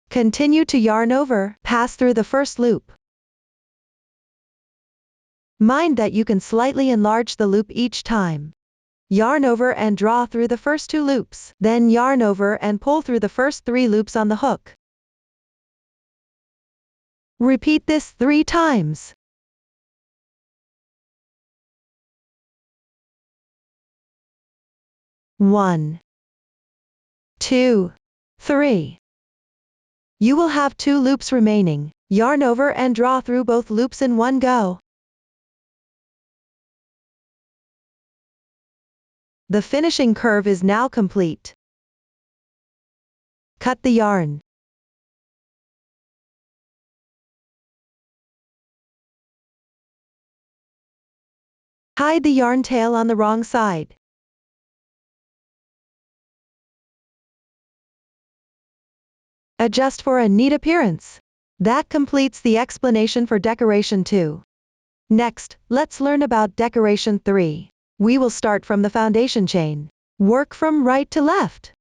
Continue to yarn over, pass through the first loop. Mind that you can slightly enlarge the loop each time. Yarn over and draw through the first 2 loops, then yarn over and pull through the first 3 loops on the hook. Repeat this 3 times. One, 2, 3. You will have 2 loops remaining. Yarn over and draw through both loops in one go. The finishing curve is now complete. Cut the yarn. Hide the yarn tail on the wrong side. Adjust for a neat appearance. That completes the explanation for decoration 2. Next, let's learn about decoration 3. We will start from the foundation chain. Work from right to left.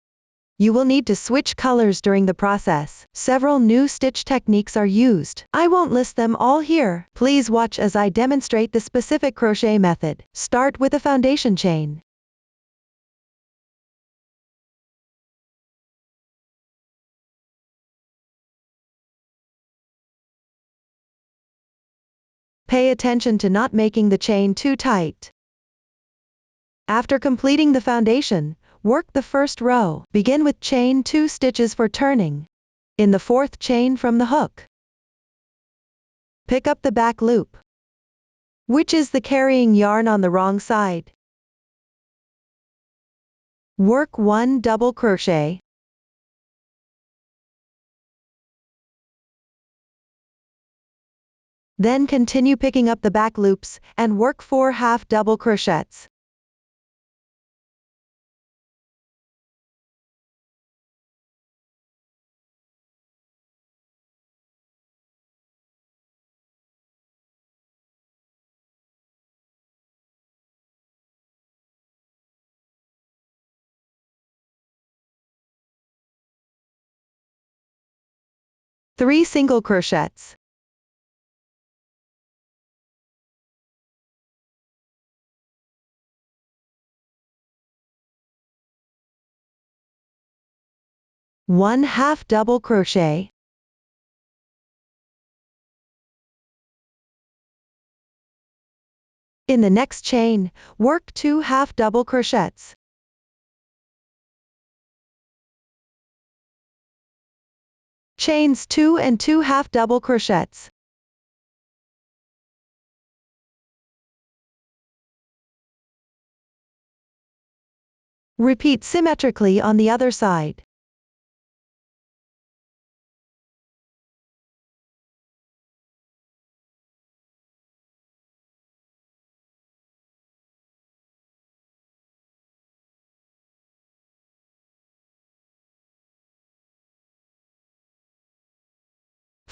You will need to switch colors during the process. Several new stitch techniques are used. I won't list them all here. Please watch as I demonstrate the specific crochet method. Start with a foundation chain. Pay attention to not making the chain too tight. After completing the foundation, work the first row. Begin with chain 2 stitches for turning. In the 4th chain from the hook, pick up the back loop, which is the carrying yarn on the wrong side. Work 1 double crochet. Then continue picking up the back loops and work 4 half double crochets. Three single crochets. One half double crochet. In the next chain, work 2 half double crochets. Chains 2 and 2 half double crochets. Repeat symmetrically on the other side.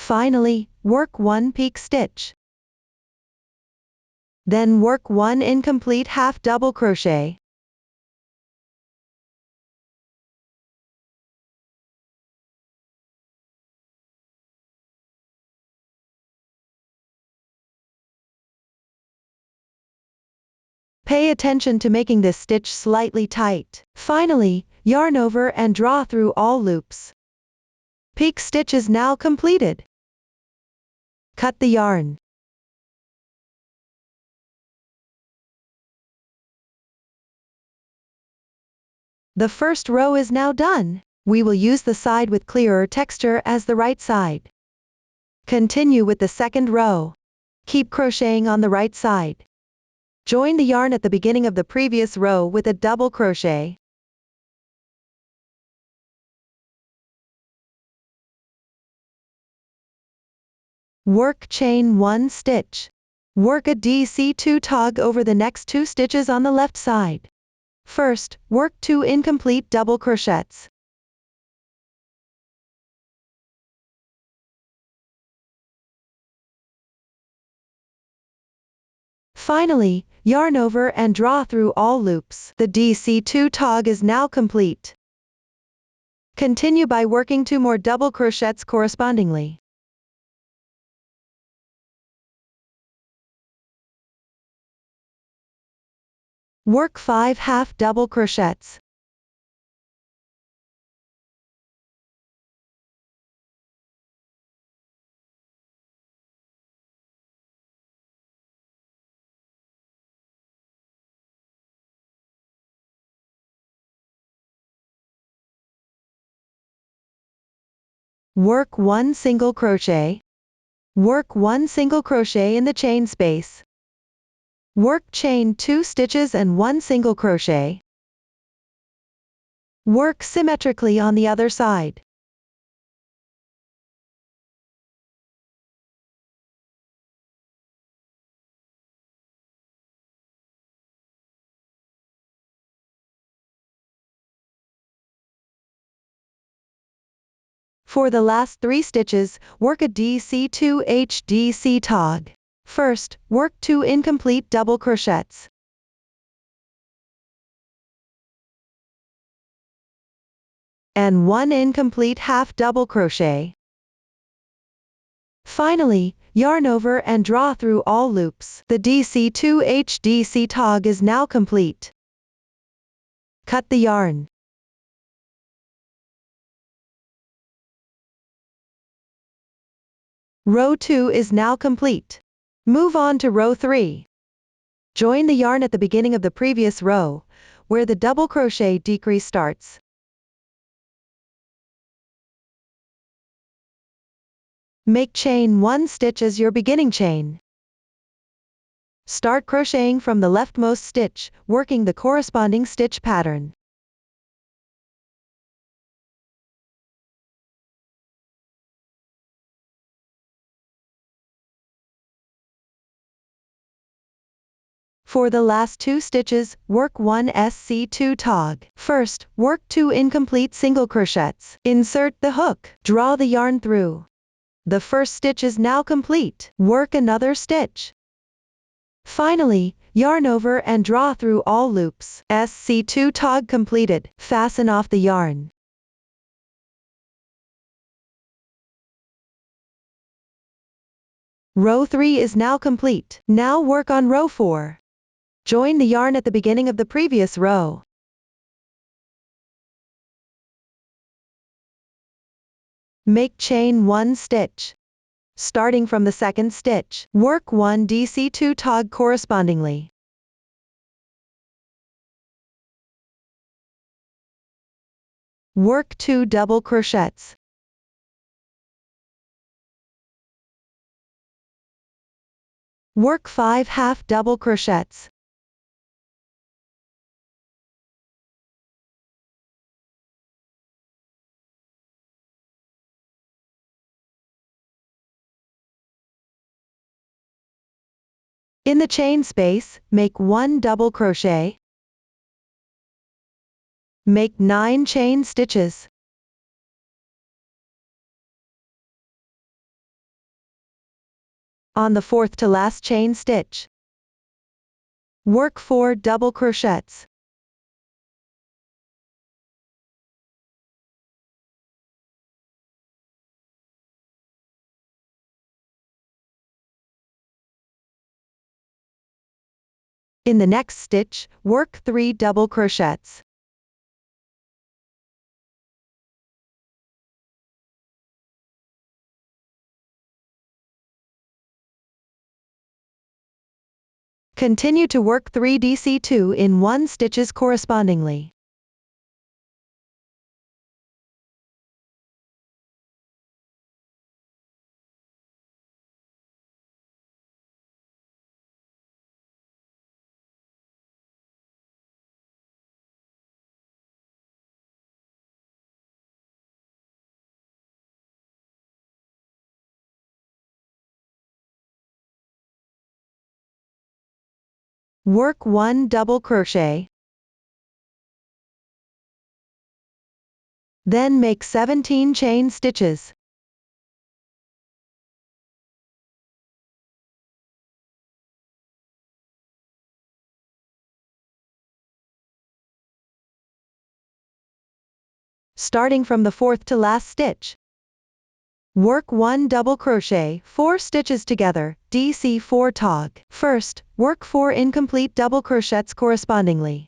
Finally, work 1 peak stitch. Then work 1 incomplete half double crochet. Pay attention to making this stitch slightly tight. Finally, yarn over and draw through all loops. Peak stitch is now completed. Cut the yarn. The first row is now done. We will use the side with clearer texture as the right side. Continue with the second row. Keep crocheting on the right side. Join the yarn at the beginning of the previous row with a double crochet. Work chain 1 stitch. Work a DC2 tog over the next 2 stitches on the left side. First, work 2 incomplete double crochets. Finally, yarn over and draw through all loops. The DC2 tog is now complete. Continue by working 2 more double crochets correspondingly. Work 5 half double crochets. Work 1 single crochet. Work 1 single crochet in the chain space. Work chain 2 stitches and 1 single crochet. Work symmetrically on the other side. For the last 3 stitches, work a DC2 HDC tog. First, work 2 incomplete double crochets. And 1 incomplete half double crochet. Finally, yarn over and draw through all loops. The DC2 HDC tog is now complete. Cut the yarn. Row 2 is now complete. Move on to row 3. Join the yarn at the beginning of the previous row, where the double crochet decrease starts. Make chain 1 stitch as your beginning chain. Start crocheting from the leftmost stitch, working the corresponding stitch pattern. For the last 2 stitches, work 1 SC2 tog. First, work 2 incomplete single crochets. Insert the hook. Draw the yarn through. The first stitch is now complete. Work another stitch. Finally, yarn over and draw through all loops. SC2 tog completed. Fasten off the yarn. Row 3 is now complete. Now work on row 4. Join the yarn at the beginning of the previous row. Make chain 1 stitch. Starting from the second stitch, work 1 DC2 tog correspondingly. Work 2 double crochets. Work 5 half double crochets. In the chain space, make 1 double crochet. Make 9 chain stitches. On the 4th to last chain stitch, work 4 double crochets. In the next stitch, work 3 double crochets. Continue to work 3 DC2 in 1 stitches correspondingly. Work 1 double crochet. Then make 17 chain stitches. starting from the 4th to last stitch. Work 1 double crochet, 4 stitches together, DC 4 tog. First, work 4 incomplete double crochets correspondingly.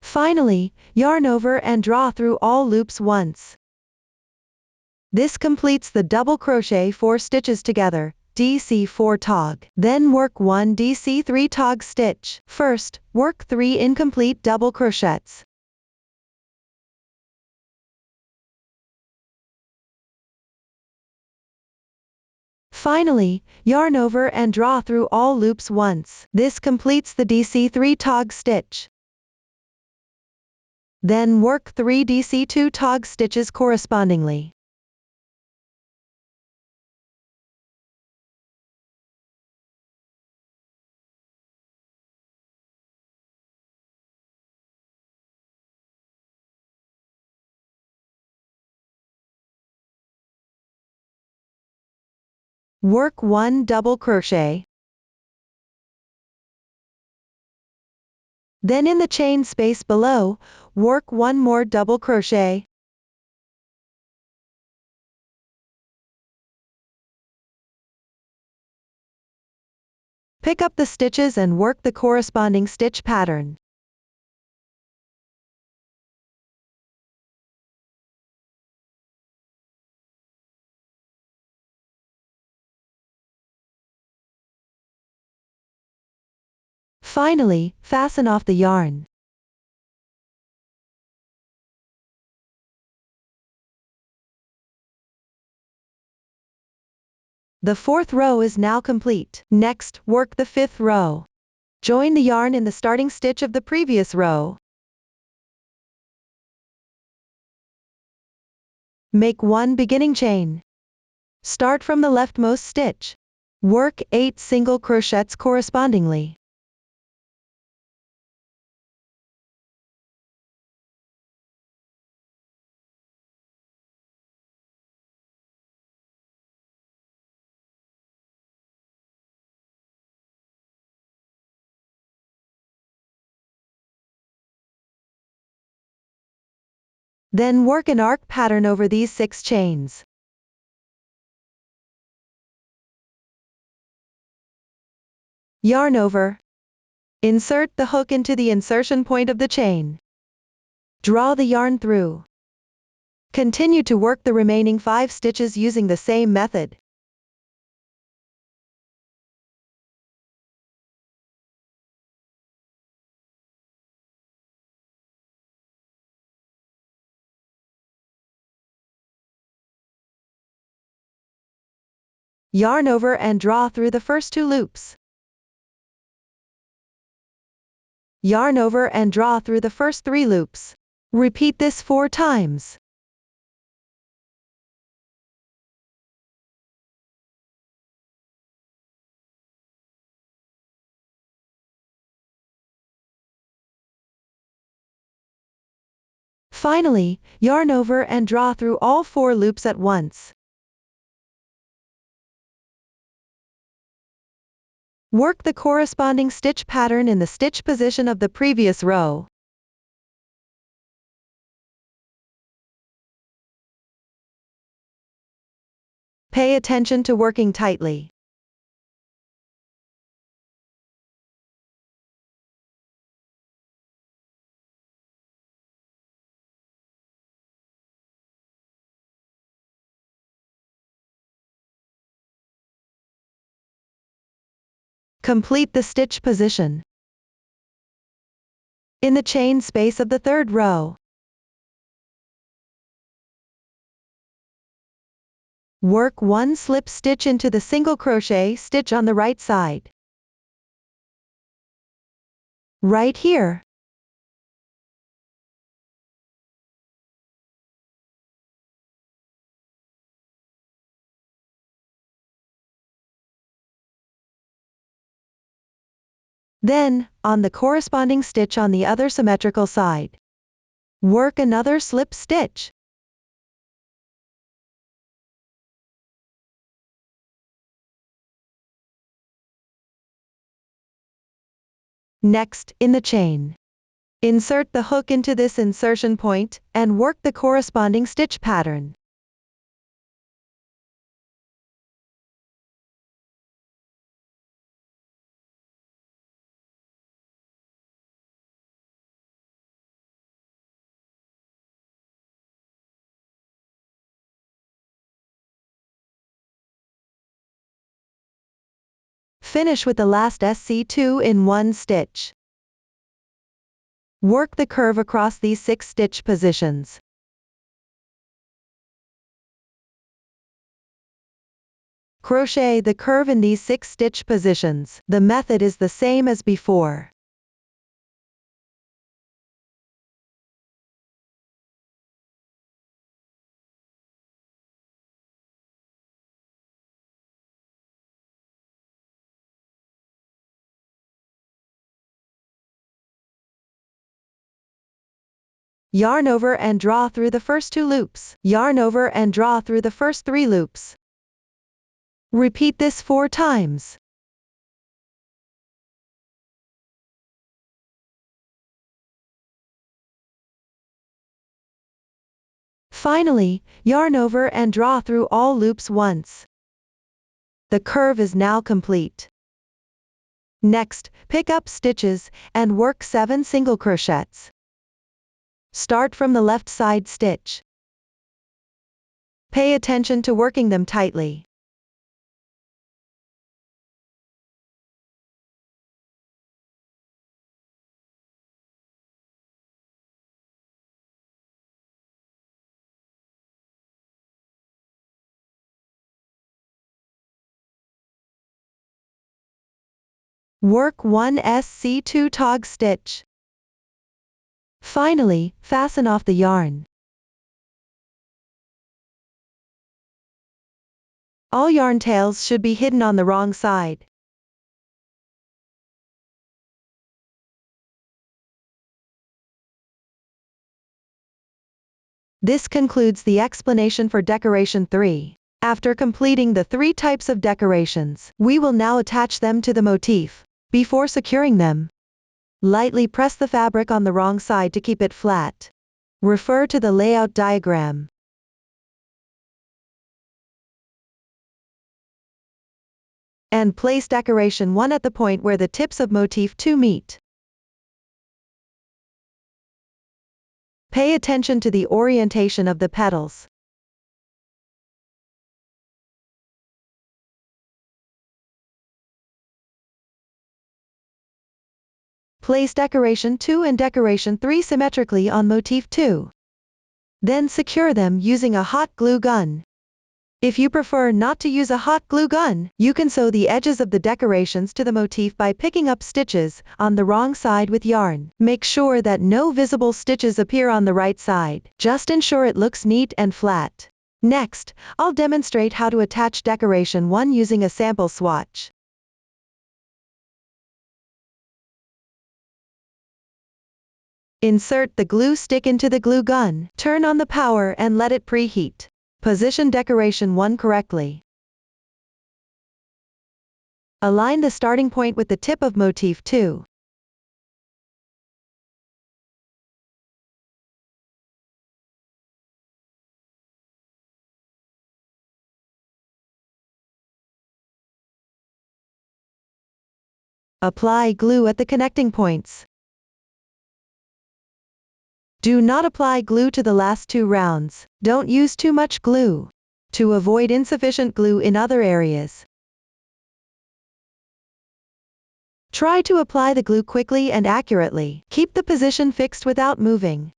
Finally, yarn over and draw through all loops once. This completes the double crochet 4 stitches together, DC 4 tog. Then work 1 DC 3 tog stitch. First, work 3 incomplete double crochets. Finally, yarn over and draw through all loops once. This completes the DC 3 tog stitch. Then work 3 DC 2 tog stitches correspondingly. Work 1 double crochet. Then in the chain space below, work 1 more double crochet. Pick up the stitches and work the corresponding stitch pattern. Finally, fasten off the yarn. The 4th row is now complete. Next, work the 5th row. Join the yarn in the starting stitch of the previous row. Make 1 beginning chain. Start from the leftmost stitch. Work 8 single crochets correspondingly. Then work an arc pattern over these 6 chains. Yarn over. Insert the hook into the insertion point of the chain. Draw the yarn through. Continue to work the remaining 5 stitches using the same method. Yarn over and draw through the first 2 loops. Yarn over and draw through the first 3 loops. Repeat this 4 times. Finally, yarn over and draw through all 4 loops at once. Work the corresponding stitch pattern in the stitch position of the previous row. Pay attention to working tightly. Complete the stitch position. In the chain space of the 3rd row, work 1 slip stitch into the single crochet stitch on the right side. Right here. Then, on the corresponding stitch on the other symmetrical side, work another slip stitch. Next, in the chain, insert the hook into this insertion point, and work the corresponding stitch pattern. Finish with the last SC2 in one stitch. Work the curve across these 6 stitch positions. Crochet the curve in these 6 stitch positions. The method is the same as before. Yarn over and draw through the first 2 loops. Yarn over and draw through the first 3 loops. Repeat this 4 times. Finally, yarn over and draw through all loops once. The curve is now complete. Next, pick up stitches and work 7 single crochets. Start from the left side stitch. Pay attention to working them tightly. Work 1 SC2 tog stitch. Finally, fasten off the yarn. All yarn tails should be hidden on the wrong side. This concludes the explanation for decoration 3. After completing the 3 types of decorations, we will now attach them to the motif. Before securing them, lightly press the fabric on the wrong side to keep it flat. Refer to the layout diagram. And place decoration 1 at the point where the tips of motif 2 meet. Pay attention to the orientation of the petals. Place decoration 2 and decoration 3 symmetrically on motif 2. Then secure them using a hot glue gun. If you prefer not to use a hot glue gun, you can sew the edges of the decorations to the motif by picking up stitches on the wrong side with yarn. Make sure that no visible stitches appear on the right side. Just ensure it looks neat and flat. Next, I'll demonstrate how to attach decoration 1 using a sample swatch. Insert the glue stick into the glue gun, turn on the power and let it preheat. Position decoration 1 correctly. Align the starting point with the tip of motif 2. Apply glue at the connecting points. Do not apply glue to the last 2 rounds. Don't use too much glue to avoid insufficient glue in other areas. Try to apply the glue quickly and accurately. Keep the position fixed without moving.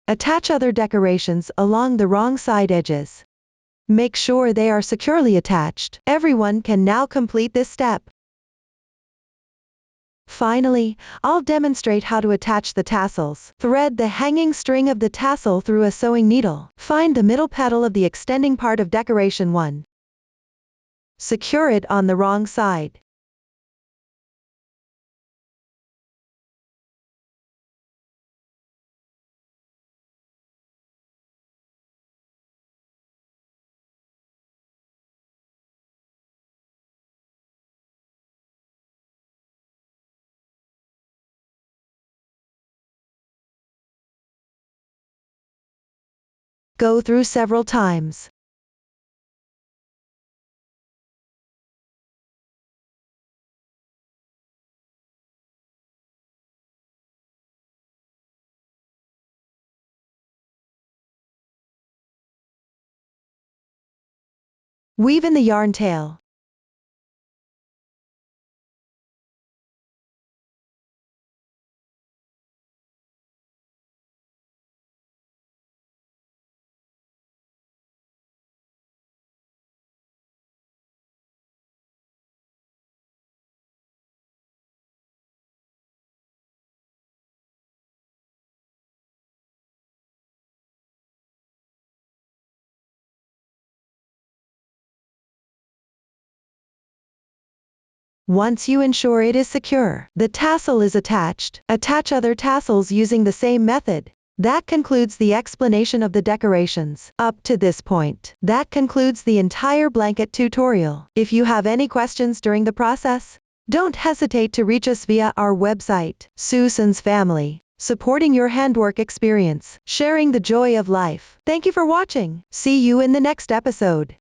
Attach other decorations along the wrong side edges. Make sure they are securely attached. Everyone can now complete this step. Finally, I'll demonstrate how to attach the tassels. Thread the hanging string of the tassel through a sewing needle. Find the middle petal of the extending part of decoration 1. secure it on the wrong side. Go through several times. Weave in the yarn tail. Once you ensure it is secure, the tassel is attached. Attach other tassels using the same method. That concludes the explanation of the decorations. Up to this point, that concludes the entire blanket tutorial. If you have any questions during the process, don't hesitate to reach us via our website. Susan's Family, supporting your handwork experience, sharing the joy of life. Thank you for watching. See you in the next episode.